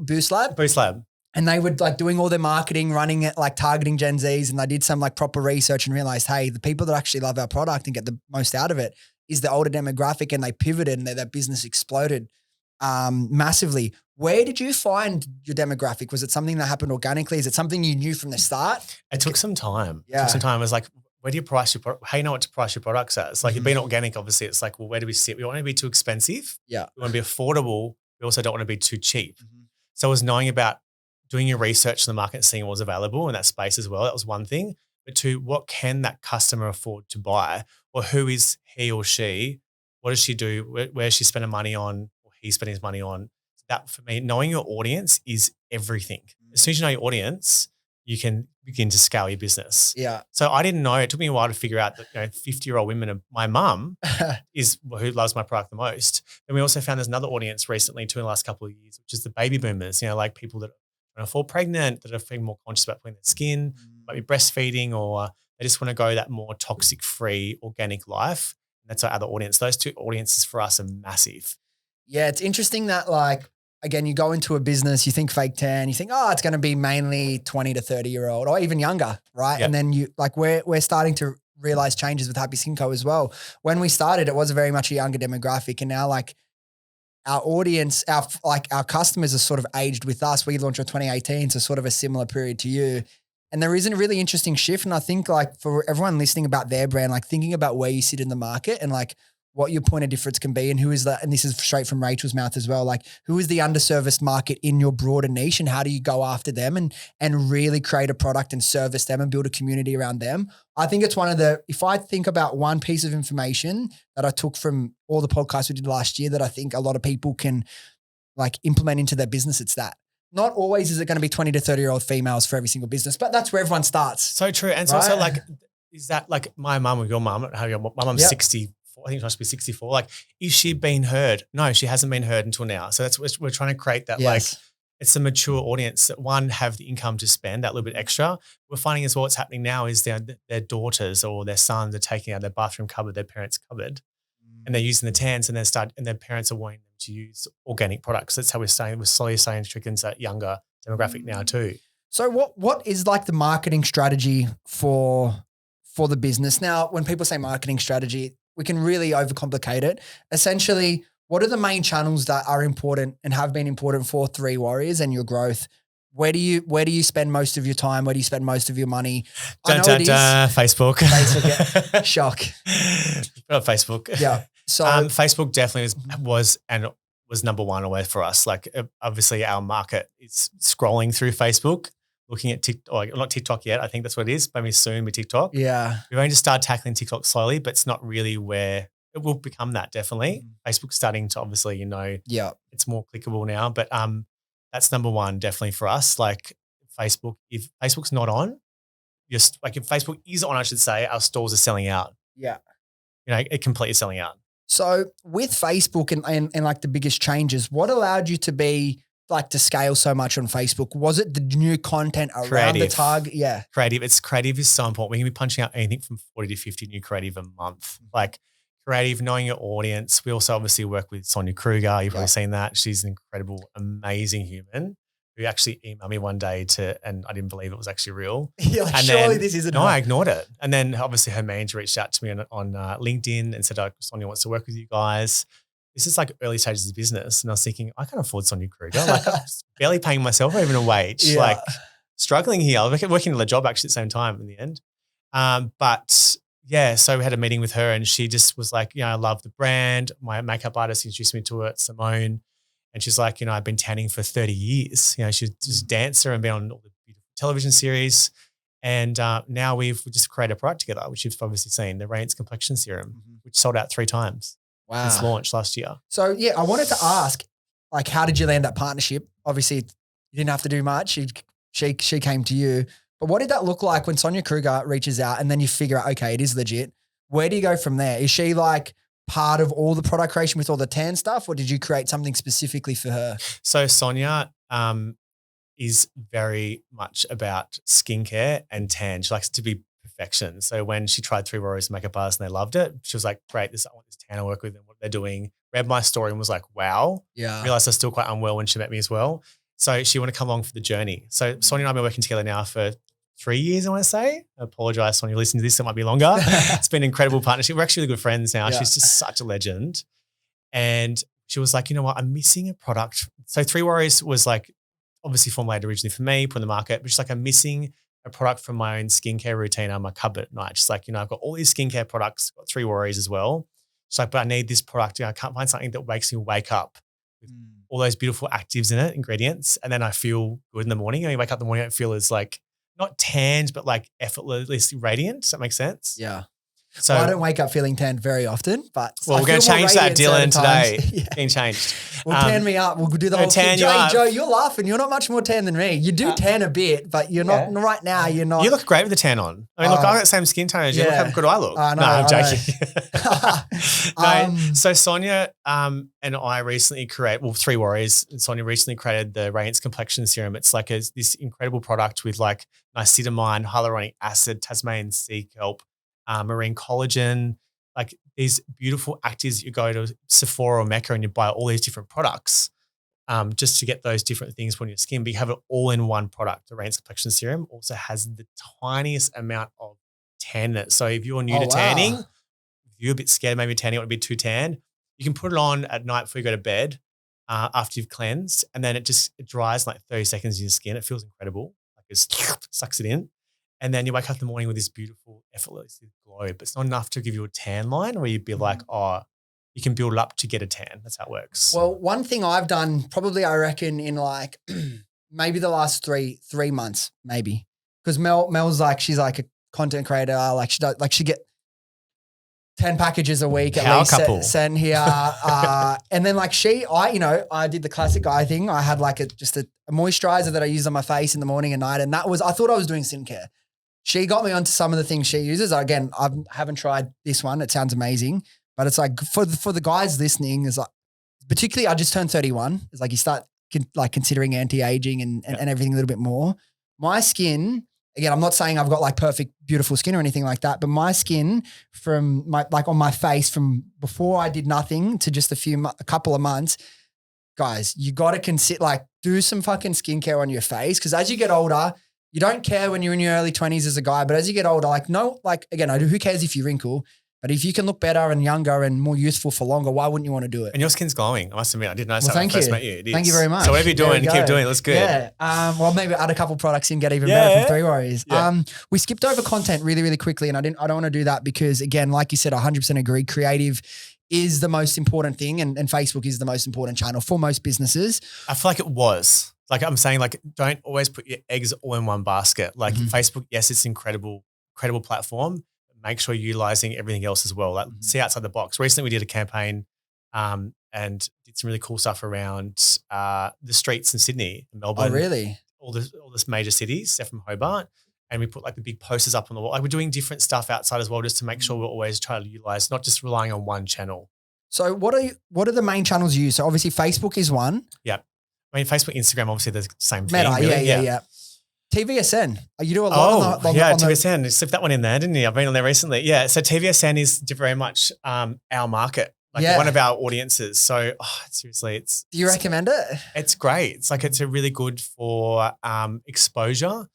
Boost Lab. Boost Lab. And they were like doing all their marketing, running it, like targeting Gen Zs, and they did some like proper research and realized, hey, the people that actually love our product and get the most out of it is the older demographic, and they pivoted and their business exploded massively. Where did you find your demographic? Was it something that happened organically? Is it something you knew from the start? It took some time. Yeah. It took some time. It was like, where do you price your product? How do you know what to price your products at? It's like you've been organic, obviously. It's like, well, where do we sit? We don't want to be too expensive. Yeah. We want to be affordable. We also don't want to be too cheap. So it was knowing about doing your research in the market and seeing what was available in that space as well. That was one thing. but to what can that customer afford to buy, or who is he or she? What does she do? Where is she spending money on, or he's spending his money on? That for me, knowing your audience is everything. As soon as you know your audience, you can begin to scale your business. Yeah. So I didn't know. It took me a while to figure out that 50-year-old women, and my mum is who loves my product the most. And we also found there's another audience recently too in the last couple of years, which is the baby boomers. Like people that are trying to fall pregnant, that are feeling more conscious about putting their skin, might be breastfeeding, or they just want to go that more toxic-free, organic life. And that's our other audience. Those two audiences for us are massive. Yeah, it's interesting that again, you go into a business, you think fake tan, you think, oh, it's going to be mainly 20 to 30-year-old or even younger, right? Yep. And then we're starting to realize changes with Happy Skin Co as well. When we started, it was very much a younger demographic, and now our audience, our customers are sort of aged with us. We launched in 2018, so sort of a similar period to you. And there is a really interesting shift. And I think for everyone listening about their brand, thinking about where you sit in the market and what your point of difference can be, and who is and this is straight from Rachel's mouth as well, who is the underserviced market in your broader niche, and how do you go after them and really create a product and service them and build a community around them. I think it's if I think about one piece of information that I took from all the podcasts we did last year that I think a lot of people can implement into their business, it's that. Not always is it going to be 20 to 30-year-old females for every single business, but that's where everyone starts. So true. And so also is that my mum or your mum, my mum's 60, I think she must be 64. Is she being heard? No, she hasn't been heard until now. So that's what we're trying to create that. Yes. It's a mature audience that have the income to spend that little bit extra. We're finding as well what's happening now is their daughters or their sons are taking out their bathroom cupboard, their parents' cupboard, and they're using the tans, and their parents are wanting them to use organic products. That's how we're slowly starting to trick into that younger demographic now too. So what is the marketing strategy for the business? Now, when people say marketing strategy, we can really overcomplicate it. Essentially, what are the main channels that are important and have been important for Three Warriors and your growth? Where do you spend most of your time? Where do you spend most of your money? Facebook. Facebook, yeah. Shock. Facebook. Yeah. So Facebook definitely was number one always for us. Obviously our market is scrolling through Facebook, looking at TikTok, not TikTok yet. I think that's what it is. Maybe soon with TikTok. Yeah. We're going to start tackling TikTok slowly, but it's not really where it will become that definitely. Facebook's starting to obviously, it's more clickable now, but that's number one definitely for us. Facebook, if Facebook's not on, if Facebook is on, I should say, our stores are selling out. Yeah. It completely selling out. So with Facebook and the biggest changes, what allowed you to be to scale so much on Facebook? Was it the new content around the target? Yeah. Creative is so important. We can be punching out anything from 40 to 50 new creative a month. Creative, knowing your audience. We also obviously work with Sonia Kruger. You've probably seen that. She's an incredible, amazing human who actually emailed me one day and I didn't believe it was actually real. Surely this isn't. No, I ignored it. And then obviously her manager reached out to me on LinkedIn and said, Sonia wants to work with you guys. This is early stages of business. And I was thinking, I can't afford Sonia Kruger. I'm barely paying myself even a wage. Yeah. Struggling here. I was working another job actually at the same time in the end. But yeah, so we had a meeting with her and she just was I love the brand. My makeup artist introduced me to it, Simone. And she's I've been tanning for 30 years. She's just a dancer and been on all the beautiful television series. And now we've just created a product together, which you've obviously seen, the Radiance Complexion Serum, which sold out 3 times. Wow. Since launch last year. So yeah, I wanted to ask, how did you land that partnership? Obviously, you didn't have to do much. She came to you. But what did that look like when Sonia Kruger reaches out and then you figure out, okay, it is legit? Where do you go from there? Is she part of all the product creation with all the tan stuff, or did you create something specifically for her? So Sonia is very much about skincare and tan. She likes to be perfection. So when she tried Three Warriors makeup artists and they loved it, she was like, great, I want this tan to work with and what they're doing. Read my story and was like, wow. Yeah. Realized I was still quite unwell when she met me as well. So she wanted to come along for the journey. So Sonia and I have been working together now for 3 years, I want to say. I apologize, Sonia, listening to this, it might be longer. It's been an incredible partnership. We're actually really good friends now. Yeah. She's just such a legend. And she was like, you know what, I'm missing a product. So Three Warriors was obviously formulated originally for me, put in the market, but she's I'm missing a product from my own skincare routine on my cupboard at night. She's I've got all these skincare products, got Three Warriors as well. She's but I need this product. I can't find something that makes me wake up with all those beautiful actives in it, ingredients. And then I feel good in the morning. You wake up in the morning, I feel as not tanned, but like effortlessly radiant. Does that make sense? Yeah. So I don't wake up feeling tanned very often, but well, we're going to change that, Dylan, today. Getting changed. We'll tan me up. We'll do the whole tan thing. you up. Joe, you're laughing. You're not much more tan than me. You do tan a bit, but you're not right now. You're not. You look great with the tan on. I mean, look, I'm the same skin tone as you. Look how good I look. I know, no, I'm joking. No. So Sonia and I recently created, Three Warriors and Sonia recently created the Radiance Complexion Serum. It's like this incredible product with like niacinamide, hyaluronic acid, Tasmanian sea kelp, marine collagen, like these beautiful actives. You go to Sephora or Mecca and you buy all these different products just to get those different things on your skin. But you have it all in one product. The Radiance Complexion Serum also has the tiniest amount of tan in it. So if you're new to tanning, if you're a bit scared, maybe tanning would be too tan, you can put it on at night before you go to bed after you've cleansed, and then it dries in like 30 seconds in your skin. It feels incredible. Like it sucks it in. And then you wake up in the morning with this beautiful, effortless glow. But it's not enough to give you a tan line where you'd be like, you can build it up to get a tan. That's how it works. Well, one thing I've done probably, I reckon, in like maybe the last three months, maybe. Because Mel's like, she's like a content creator. Like she get 10 packages a week at least sent here. And then like I did the classic guy thing. I had like just a moisturizer that I use on my face in the morning and night. And I thought I was doing skincare. She got me onto some of the things she uses. Again, I haven't tried this one. It sounds amazing. But it's like for the guys listening, is like, particularly I just turned 31. It's like you start considering anti-aging and everything a little bit more. My skin, again, I'm not saying I've got like perfect, beautiful skin or anything like that, but my skin from on my face from before I did nothing to just a couple of months, guys, you got to do some fucking skincare on your face. Cause as you get older, you don't care when you're in your early 20s as a guy, but as you get older, who cares if you wrinkle? But if you can look better and younger and more youthful for longer, why wouldn't you want to do it? And your skin's glowing. I must admit, I didn't notice that when I first met you. It is. Thank you very much. So whatever you're doing, keep doing it. That's good. Yeah. Well, maybe add a couple products in, get even better from Three Warriors. Yeah. We skipped over content really, really quickly, and I don't want to do that because, again, like you said, I 100% agree. Creative is the most important thing, and Facebook is the most important channel for most businesses. I feel like it was. Like I'm saying, like don't always put your eggs all in one basket. Like Facebook, yes, it's an incredible platform. Make sure you're utilizing everything else as well. Like see outside the box. Recently we did a campaign and did some really cool stuff around the streets in Sydney and Melbourne. Oh, really? All this major cities, except from Hobart. And we put like the big posters up on the wall. Like we're doing different stuff outside as well, just to make sure we're always trying to utilize, not just relying on one channel. So what are the main channels you use? So obviously Facebook is one. Yeah. I mean, Facebook, Instagram, obviously the same thing. Meta, really. yeah. TVSN. You do a lot on TVSN. You slipped that one in there, didn't you? I've been on there recently. Yeah. So TVSN is very much our market, like one of our audiences. So seriously, do you recommend it? It's great. It's like it's a really good for exposure,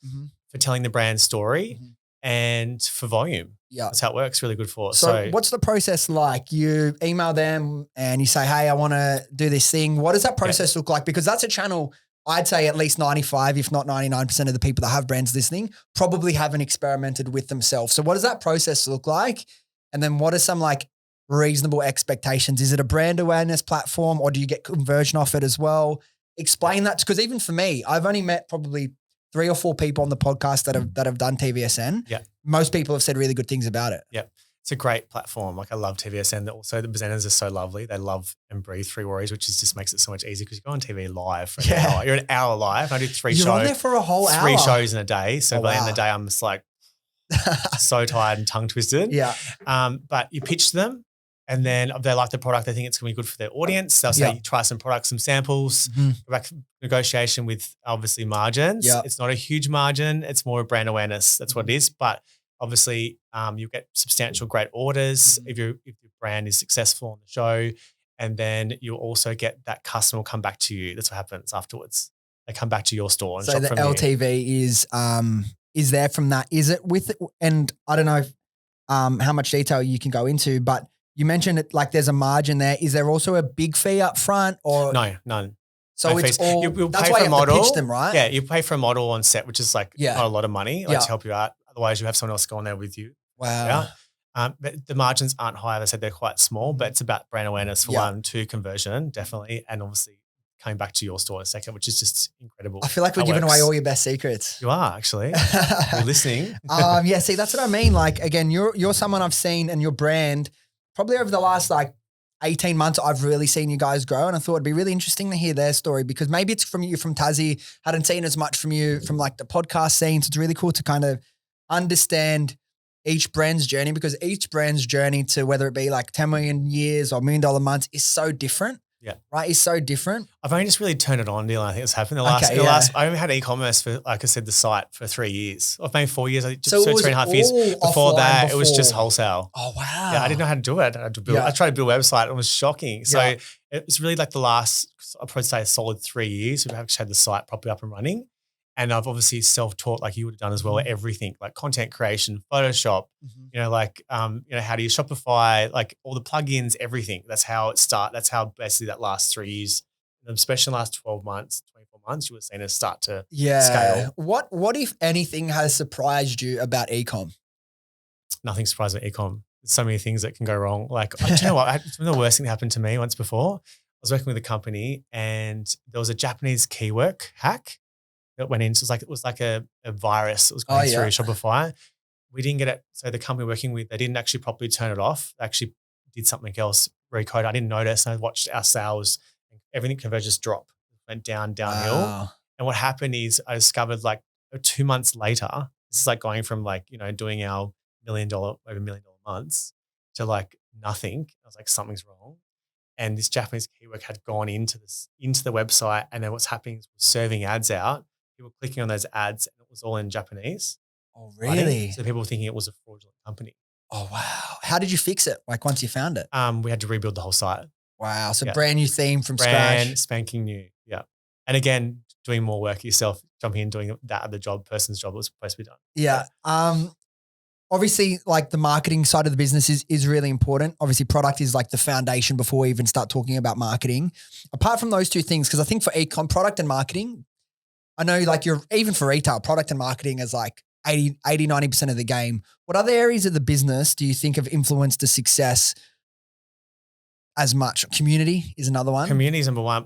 for telling the brand story, and for volume. Yeah. That's how it works. Really good for us. So what's the process like? You email them and you say, hey, I want to do this thing. What does that process look like? Because that's a channel, I'd say at least 95, if not 99% of the people that have brands listening probably haven't experimented with themselves. So what does that process look like? And then what are some like reasonable expectations? Is it a brand awareness platform or do you get conversion off it as well? Explain that, because even for me, I've only met probably 3 or 4 people on the podcast that have done TVSN. Yeah. Most people have said really good things about it. Yeah. It's a great platform. Like I love TVSN. Also the presenters are so lovely. They love and breathe Three Warriors, which just makes it so much easier because you go on TV live for an hour. You're an hour live. I do 3 shows. You're on there for a whole hour. 3 shows in a day. So by the end of the day, I'm just like so tired and tongue twisted. Yeah. But you pitch to them and then if they like the product, they think it's going to be good for their audience. They'll say, try some products, some samples, go back negotiation with obviously margins. Yeah. It's not a huge margin. It's more a brand awareness. That's what it is. But obviously, you get substantial great orders if your brand is successful on the show, and then you also get that customer will come back to you. That's what happens afterwards. They come back to your store and shop from you. So the LTV is there from that. Is it with? And I don't know how much detail you can go into, but you mentioned it like there's a margin there. Is there also a big fee up front or no? None. So no it's fees. all. You'll that's pay why for you a model. have to pitch them, right? Yeah, you pay for a model on set, which is like not a lot of money, to help you out. Otherwise, you have someone else go on there with you. Wow. Yeah. But the margins aren't high. As I said, they're quite small, but it's about brand awareness for 1, 2, conversion, definitely. And obviously coming back to your store in a second, which is just incredible. I feel like we're giving away all your best secrets. You are actually. You're listening. Yeah, see, that's what I mean. Like, again, you're someone I've seen, and your brand probably over the last 18 months, I've really seen you guys grow. And I thought it'd be really interesting to hear their story, because maybe it's from you from Tassie, hadn't seen as much from you from the podcast scene. So it's really cool to kind of understand each brand's journey, because each brand's journey to whether it be 10 million years or $1 million months is so different. Yeah. Right. It's so different. I've only just really turned it on, Dylan. I think it's happened. I only had e-commerce for, like I said, the site for 3 years. I've made 4 years. I just 3.5 years. Before that, it was just wholesale. Oh, wow. Yeah, I didn't know how to do it. I tried to build a website. It was shocking. So it was really the last, I'd probably say a solid 3 years. We've actually had the site properly up and running. And I've obviously self-taught, like you would have done as well, everything like content creation, Photoshop, how do you Shopify, all the plugins, everything. That's how it started. That's how basically that last 3 years, especially in the last 12 months, 24 months, you would have seen us start to scale. What if anything has surprised you about Ecom? Nothing surprised about Ecom. There's so many things that can go wrong. Do you know what? The worst thing that happened to me once before, I was working with a company and there was a Japanese keyword hack that went in. So it was like a virus that was going through Shopify. We didn't get it. So the company we're working with, they didn't actually properly turn it off. They actually did something else, recode. I didn't notice. And I watched our sales, everything converted just drop, went downhill. Wow. And what happened is I discovered 2 months later, this is going from doing our over $1 million months to nothing. I was like, something's wrong. And this Japanese keyword had gone into the website, and then what's happening is serving ads out. People clicking on those ads, and it was all in Japanese. Oh, really? Right? So people were thinking it was a fraudulent company. Oh, wow. How did you fix it? Once you found it? We had to rebuild the whole site. Wow. So brand new theme from scratch. Brand spanking new. Yeah. And again, doing more work yourself, jumping in, doing that other person's job that was supposed to be done. Yeah. Obviously, the marketing side of the business is really important. Obviously, product is the foundation before we even start talking about marketing. Apart from those two things, because I think for Ecom, product and marketing, I know you're even for retail, product and marketing is 80, 90% of the game. What other areas of the business do you think have influenced the success as much? Community is another one. Community is number one.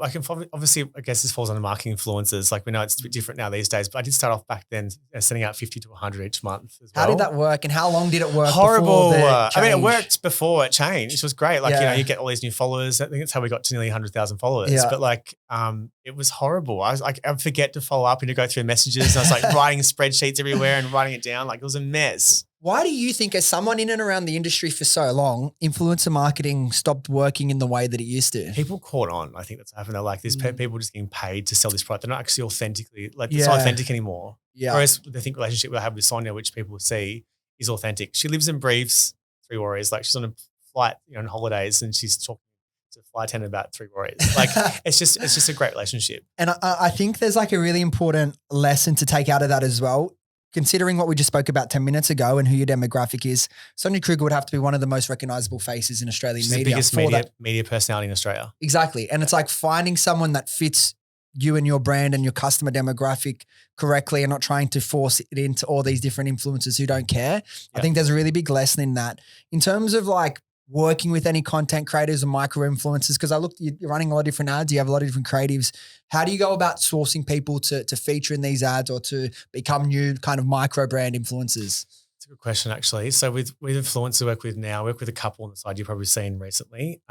Obviously, I guess this falls under marketing influencers. We know it's a bit different now these days, but I did start off back then sending out 50 to 100 each month as well. How did that work, and how long did it work? Horrible. It worked before it changed. It was great. You get all these new followers. I think that's how we got to nearly 100,000 followers. Yeah. But it was horrible. I'd forget to follow up and to go through messages. And I was writing spreadsheets everywhere and writing it down. It was a mess. Why do you think, as someone in and around the industry for so long, influencer marketing stopped working in the way that it used to? People caught on. I think that's happened. They're there's people just getting paid to sell this product. They're not actually authentically, it's not authentic anymore. Yeah. Whereas the relationship we have with Sonia, which people see, is authentic. She lives and breathes Three Warriors. She's on a flight, on holidays, and she's talking to a flight attendant about Three Warriors. It's just a great relationship. And I think there's a really important lesson to take out of that as well. Considering what we just spoke about 10 minutes ago and who your demographic is, Sonia Kruger would have to be one of the most recognizable faces in Australian media. She's the biggest media personality in Australia. Exactly. And it's finding someone that fits you and your brand and your customer demographic correctly, and not trying to force it into all these different influencers who don't care. Yep. I think there's a really big lesson in that. In terms of working with any content creators or micro influencers, because you're running a lot of different ads, you have a lot of different creatives. How do you go about sourcing people to feature in these ads or to become new kind of micro brand influencers? It's a good question, actually. So with influencers I work with a couple on the side you've probably seen recently.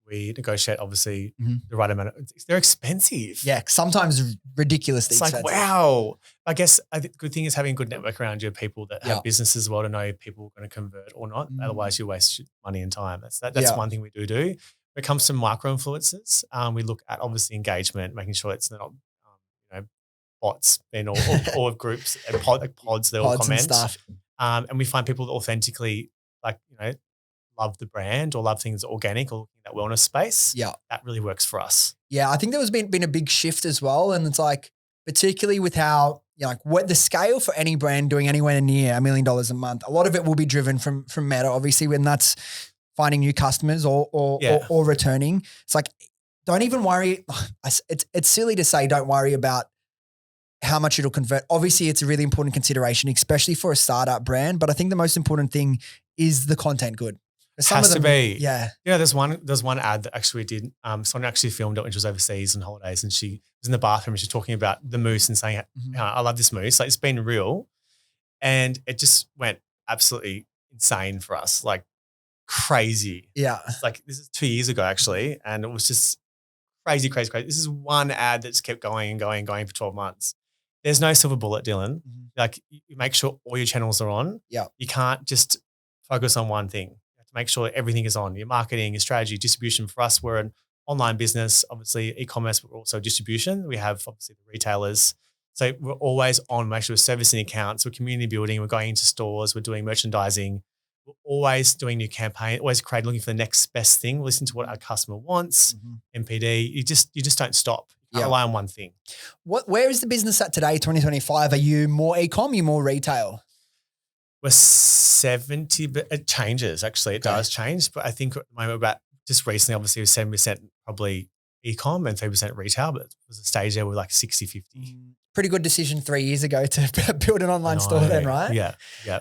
We negotiate, obviously, the right amount. They're expensive. Yeah, sometimes ridiculously expensive. Wow. I guess the good thing is having a good network around you, people that have businesses as well, to know if people are going to convert or not. Otherwise, you waste money and time. That's one thing we do. When it comes to micro influencers, we look at obviously engagement, making sure it's not bots and all of groups and pods that all comment. And stuff. And we find people that authentically love the brand or love things organic or in that wellness space. Yeah. That really works for us. Yeah. I think there was been a big shift as well. And it's particularly with how, what the scale for any brand doing anywhere near $1 million a month, a lot of it will be driven from Meta, obviously, when that's finding new customers or returning. It's don't even worry. It's silly to say don't worry about how much it'll convert. Obviously, it's a really important consideration, especially for a startup brand. But I think the most important thing is the content good. Some Has of them, to be. yeah. There's one ad that actually we did. Someone actually filmed it when she was overseas on holidays, and she was in the bathroom and she's talking about the moose and saying, I love this moose. Like, it's been real. And it just went absolutely insane for us, like crazy. Yeah. It's like, this is 2 years ago actually. And it was just crazy, crazy, crazy. This is one ad that's kept going and going and going for 12 months. There's no silver bullet, Dylan. Like, you make sure all your channels are on. Yeah. You can't just focus on one thing. You have to make sure everything is on. Your marketing, your strategy, distribution. For us, we're an online business, obviously e-commerce, but also distribution. We have obviously the retailers. So we're always on, make sure we're servicing accounts, we're community building, we're going into stores, we're doing merchandising. We're always doing new campaign, always looking for the next best thing, listen to what our customer wants, MPD. You just don't stop. You can't rely on one thing. Where is the business at today, 2025? Are you more ecom, you more retail? We're 70, but it changes actually. It does change. But I think at the moment about just recently, obviously, it was 7% probably ecom and 3% retail, but it was a stage there with like 60-50. Pretty good decision 3 years ago to build an online store then, right? Yeah.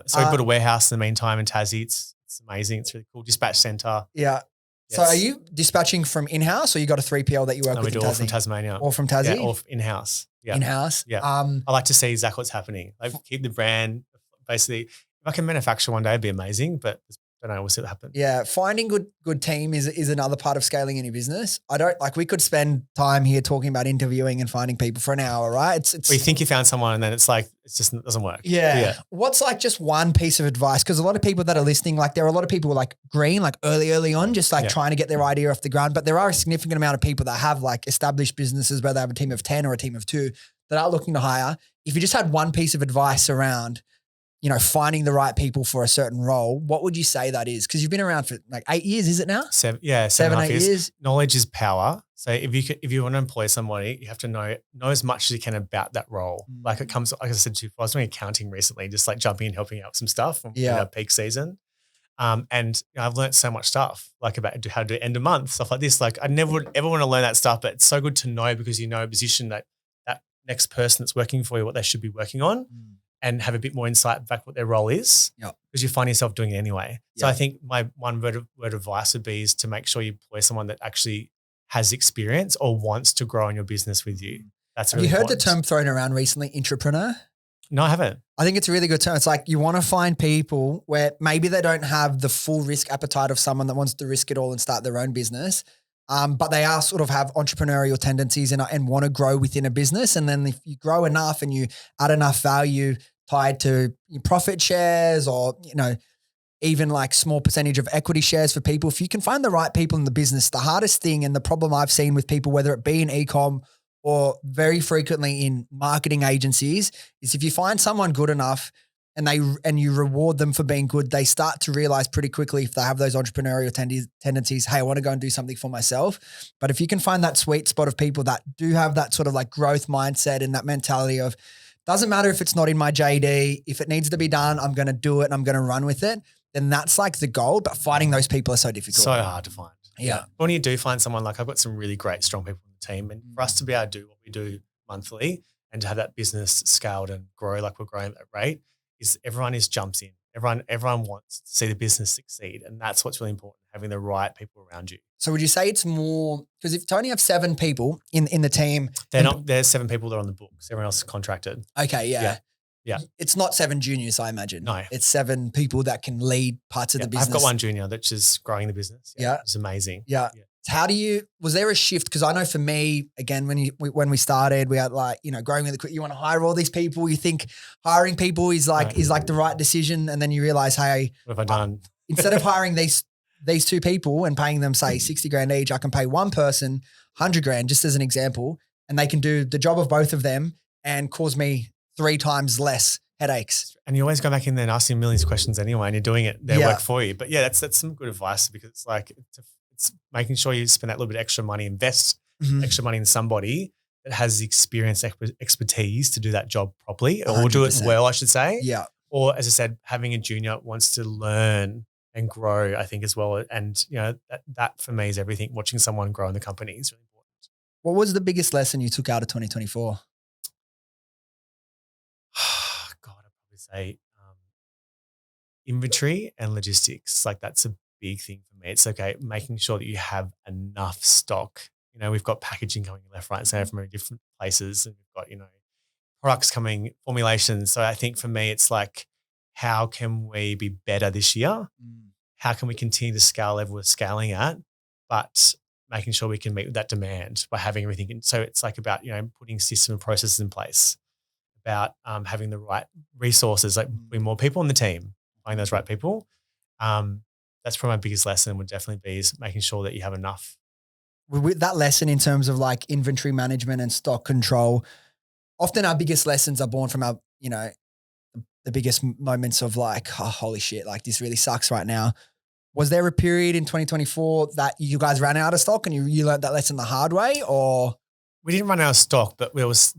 So we built a warehouse in the meantime in Tassie. It's amazing. It's really cool. Dispatch center. Yeah. Yes. So are you dispatching from in-house or you got a 3PL that you work with in Tassie? All from Tasmania. All from Tassie? Yeah, all in-house. Yeah. In-house? Yeah. I like to see exactly what's happening. Like, keep the brand. Basically, if I can manufacture one day, it'd be amazing, but I don't know, we'll see what happens. Yeah. Finding good team is another part of scaling any business. We could spend time here talking about interviewing and finding people for an hour, right? It's you think you found someone and then it's like, it doesn't work. Yeah. What's like just one piece of advice? Because a lot of people that are listening, like there are a lot of people like green, like early on, just like trying to get their idea off the ground. But there are a significant amount of people that have like established businesses, whether they have a team of 10 or a team of 2 that are looking to hire. If you just had one piece of advice around, finding the right people for a certain role, what would you say that is? Because you've been around for like 8 years, is it now? 7, 8 years. Knowledge is power. So if you want to employ somebody, you have to know as much as you can about that role. Like, it comes, like I said to you, I was doing accounting recently, just like jumping and helping out with some stuff from our peak season. And I've learned so much stuff, like about how to do end of month, stuff like this. Like, I never would ever want to learn that stuff, but it's so good to know because you know a position that next person that's working for you, what they should be working on. And have a bit more insight back what their role is, because you find yourself doing it anyway. So I think my one word of advice would be is to make sure you employ someone that actually has experience or wants to grow in your business with you. That's really Have you heard important. the term thrown around recently, entrepreneur? No, I haven't. I think it's a really good term. It's like you want to find people where maybe they don't have the full risk appetite of someone that wants to risk it all and start their own business. But they are sort of have entrepreneurial tendencies and want to grow within a business. And then if you grow enough and you add enough value tied to profit shares or, even like small percentage of equity shares for people, if you can find the right people in the business, the hardest thing and the problem I've seen with people, whether it be in ecom or very frequently in marketing agencies, is if you find someone good enough and you reward them for being good, they start to realize pretty quickly if they have those entrepreneurial tendencies, hey, I want to go and do something for myself. But if you can find that sweet spot of people that do have that sort of like growth mindset and that mentality of, doesn't matter if it's not in my JD, if it needs to be done, I'm going to do it and I'm going to run with it, then that's like the goal. But finding those people are so difficult. So hard to find. Yeah. When you do find someone, like I've got some really great, strong people in the team, and for us to be able to do what we do monthly and to have that business scaled and grow like we're growing at that rate, is everyone jumps in. Everyone wants to see the business succeed. And that's what's really important, having the right people around you. So would you say it's more, because if you only have 7 people in the team. There's 7 people that are on the books. Everyone else is contracted. Okay. Yeah. It's not 7 juniors, I imagine. No. It's 7 people that can lead parts of the business. I've got one junior that's just growing the business. Yeah. It's amazing. Yeah. Was there a shift? Because I know for me, again, when we started, we had like, growing really quick, you want to hire all these people. You think hiring people is like the right decision. And then you realize, hey, what have I done? Instead of hiring these 2 people and paying them say 60 grand each, I can pay one person 100 grand, just as an example. And they can do the job of both of them and cause me 3 times less headaches. And you always go back in there and ask them millions of questions anyway, and you're doing their work for you. But yeah, that's some good advice, because it's like, it's making sure you spend that little bit extra money, invest extra money in somebody that has the experience, expertise to do that job properly, or 100%. do it well, I should say. Yeah. Or as I said, having a junior wants to learn and grow, I think, as well. And that for me is everything. Watching someone grow in the company is really important. What was the biggest lesson you took out of 2024? God, I'd probably say inventory and logistics. Like, that's a big thing for me. It's okay, making sure that you have enough stock. You know, we've got packaging coming left, right, and center from different places, and we've got, you know, products coming, formulations. So I think for me, it's like, how can we be better this year? How can we continue to scale level we're scaling at, but making sure we can meet that demand by having everything in. So it's like about, you know, putting system and processes in place, about having the right resources, like putting more people on the team, finding those right people. That's probably my biggest lesson would definitely be is making sure that you have enough. With that lesson in terms of like inventory management and stock control, often our biggest lessons are born from our, you know, the biggest moments of like, oh, holy shit, like this really sucks right now. Was there a period in 2024 that you guys ran out of stock and you learned that lesson the hard way, or? We didn't run out of stock, but there was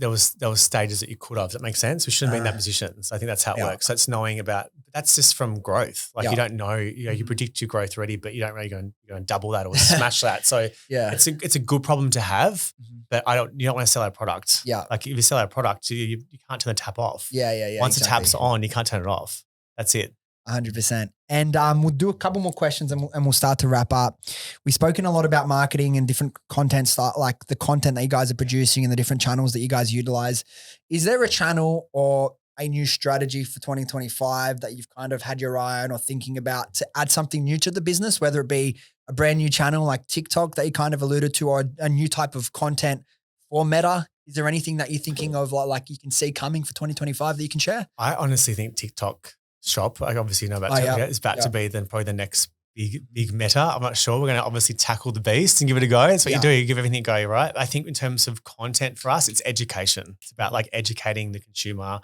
stages that you could have. Does that make sense? We shouldn't be in that position. So I think that's how it works. That's knowing about, that's just from growth. Like you don't know, you know, you predict your growth already, but you don't really go and double that or smash that. So it's a good problem to have, but you don't want to sell our product. Yeah. Like if you sell our product, you can't turn the tap off. Yeah. Once the tap's on, you can't turn it off. That's it. 100%. And we'll do a couple more questions and we'll start to wrap up. We've spoken a lot about marketing and different content, like the content that you guys are producing and the different channels that you guys utilize. Is there a channel or a new strategy for 2025 that you've kind of had your eye on or thinking about to add something new to the business, whether it be a brand new channel like TikTok that you kind of alluded to, or a new type of content for Meta? Is there anything that you're thinking of like you can see coming for 2025 that you can share? I honestly think TikTok shop, I obviously know about it's about to be then probably the next big Meta. I'm not sure. We're going to obviously tackle the beast and give it a go. That's what you do. You give everything a go, right? I think in terms of content for us, it's education. It's about like educating the consumer.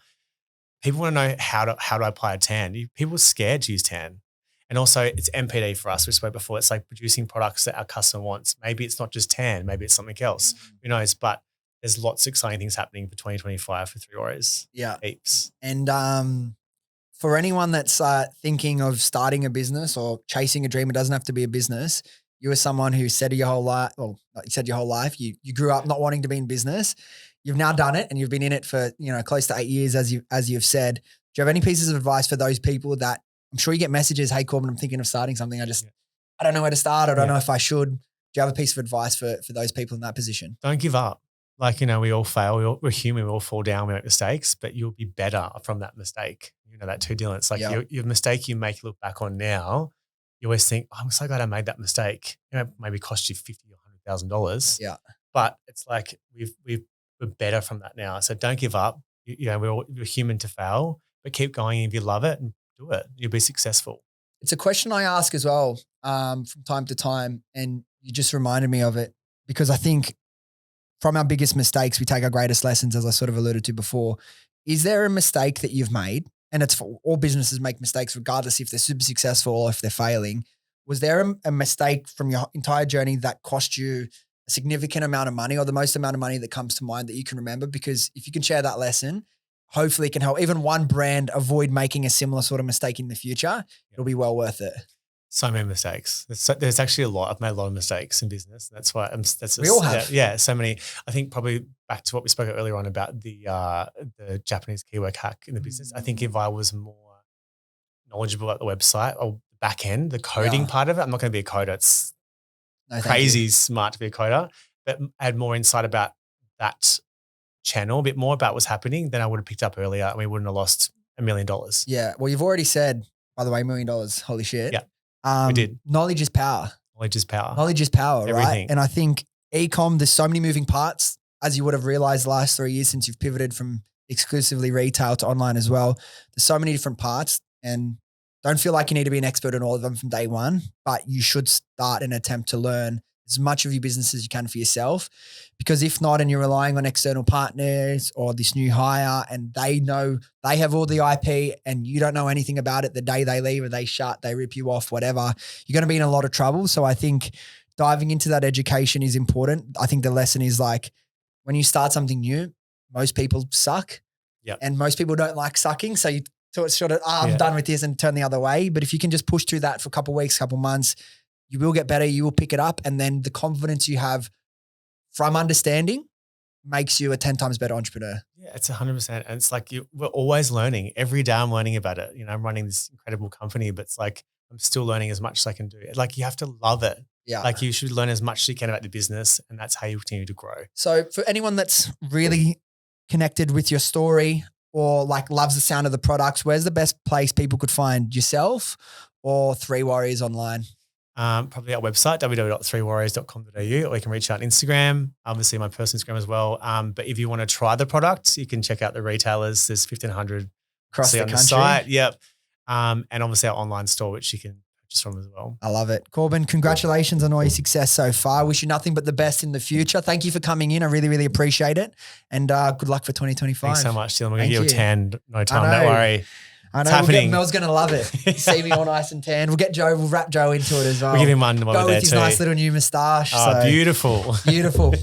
People want to know how to apply a tan. People are scared to use tan. And also it's MPD for us. We spoke before. It's like producing products that our customer wants. Maybe it's not just tan. Maybe it's something else. Who knows? But there's lots of exciting things happening for 2025 for Three Warriors. Yeah. Heaps. And for anyone that's thinking of starting a business or chasing a dream, it doesn't have to be a business. You were someone who said your whole life, well, you said your whole life, you grew up not wanting to be in business. You've now done it and you've been in it for, you know, close to 8 years, as you've said. Do you have any pieces of advice for those people that, I'm sure you get messages, hey Corbin, I'm thinking of starting something. I don't know where to start. I don't know if I should. Do you have a piece of advice for those people in that position? Don't give up. Like, you know, we all fail. We're human. We all fall down. We make mistakes, but you'll be better from that mistake. You know that too, Dylan. It's like your mistake you make, look back on now, you always think, oh, I'm so glad I made that mistake. You know, maybe cost you $50,000 or $100,000. Yeah. But it's like we're better from that now. So don't give up. You know, we're human to fail, but keep going. If you love it and do it, you'll be successful. It's a question I ask as well from time to time, and you just reminded me of it because I think from our biggest mistakes, we take our greatest lessons, as I sort of alluded to before. Is there a mistake that you've made? And it's for all businesses make mistakes, regardless if they're super successful or if they're failing. Was there a mistake from your entire journey that cost you a significant amount of money or the most amount of money that comes to mind that you can remember? Because if you can share that lesson, hopefully it can help even one brand avoid making a similar sort of mistake in the future. It'll be well worth it. So many mistakes. There's actually a lot. I've made a lot of mistakes in business. That's why we all have. Yeah, so many. I think probably back to what we spoke about earlier on about the Japanese keyword hack in the business. I think if I was more knowledgeable about the website or back end, the coding part of it, I'm not going to be a coder. It's crazy smart to be a coder, but I had more insight about that channel, a bit more about what's happening, then I would have picked up earlier and we wouldn't have lost $1 million. Yeah. Well, you've already said, by the way, $1 million. Holy shit. Yeah. We did. Knowledge is power. Knowledge is power. Knowledge is power, Everything. Right? And I think Ecom, there's so many moving parts, as you would have realized the last 3 years since you've pivoted from exclusively retail to online as well. There's so many different parts and don't feel like you need to be an expert in all of them from day one, but you should start and attempt to learn as much of your business as you can for yourself, because if not, and you're relying on external partners or this new hire and they know they have all the IP and you don't know anything about it, the day they leave or they shut, they rip you off, whatever, you're going to be in a lot of trouble. So I think diving into that education is important. I think the lesson is like when you start something new, most people suck and most people don't like sucking. So you sort of, I'm done with this and turn the other way. But if you can just push through that for a couple of weeks, couple of months, you will get better. You will pick it up. And then the confidence you have from understanding makes you a 10 times better entrepreneur. Yeah, it's 100%. And it's like we're always learning. Every day I'm learning about it. You know, I'm running this incredible company, but it's like I'm still learning as much as I can do. Like you have to love it. Yeah. Like you should learn as much as you can about the business, and that's how you continue to grow. So for anyone that's really connected with your story or like loves the sound of the products, where's the best place people could find yourself or Three Warriors online? Probably our website, www.threewarriors.com.au, or you can reach out on Instagram, obviously my personal Instagram as well. But if you want to try the products, you can check out the retailers. There's 1,500 Across the on country. the site. Yep. And obviously our online store, which you can purchase from as well. I love it. Corbin, congratulations on all your success so far. I wish you nothing but the best in the future. Thank you for coming in. I really, really appreciate it. And good luck for 2025. Thanks so much, Dylan. We're going Thank to give you a you. tan, no time, know. don't worry. I know. It's happening. Mel's going to love it. See me all nice and tan. We'll wrap Joe into it as well. We'll give him one while Go we're there with his too. nice little new moustache. Oh, beautiful. Beautiful.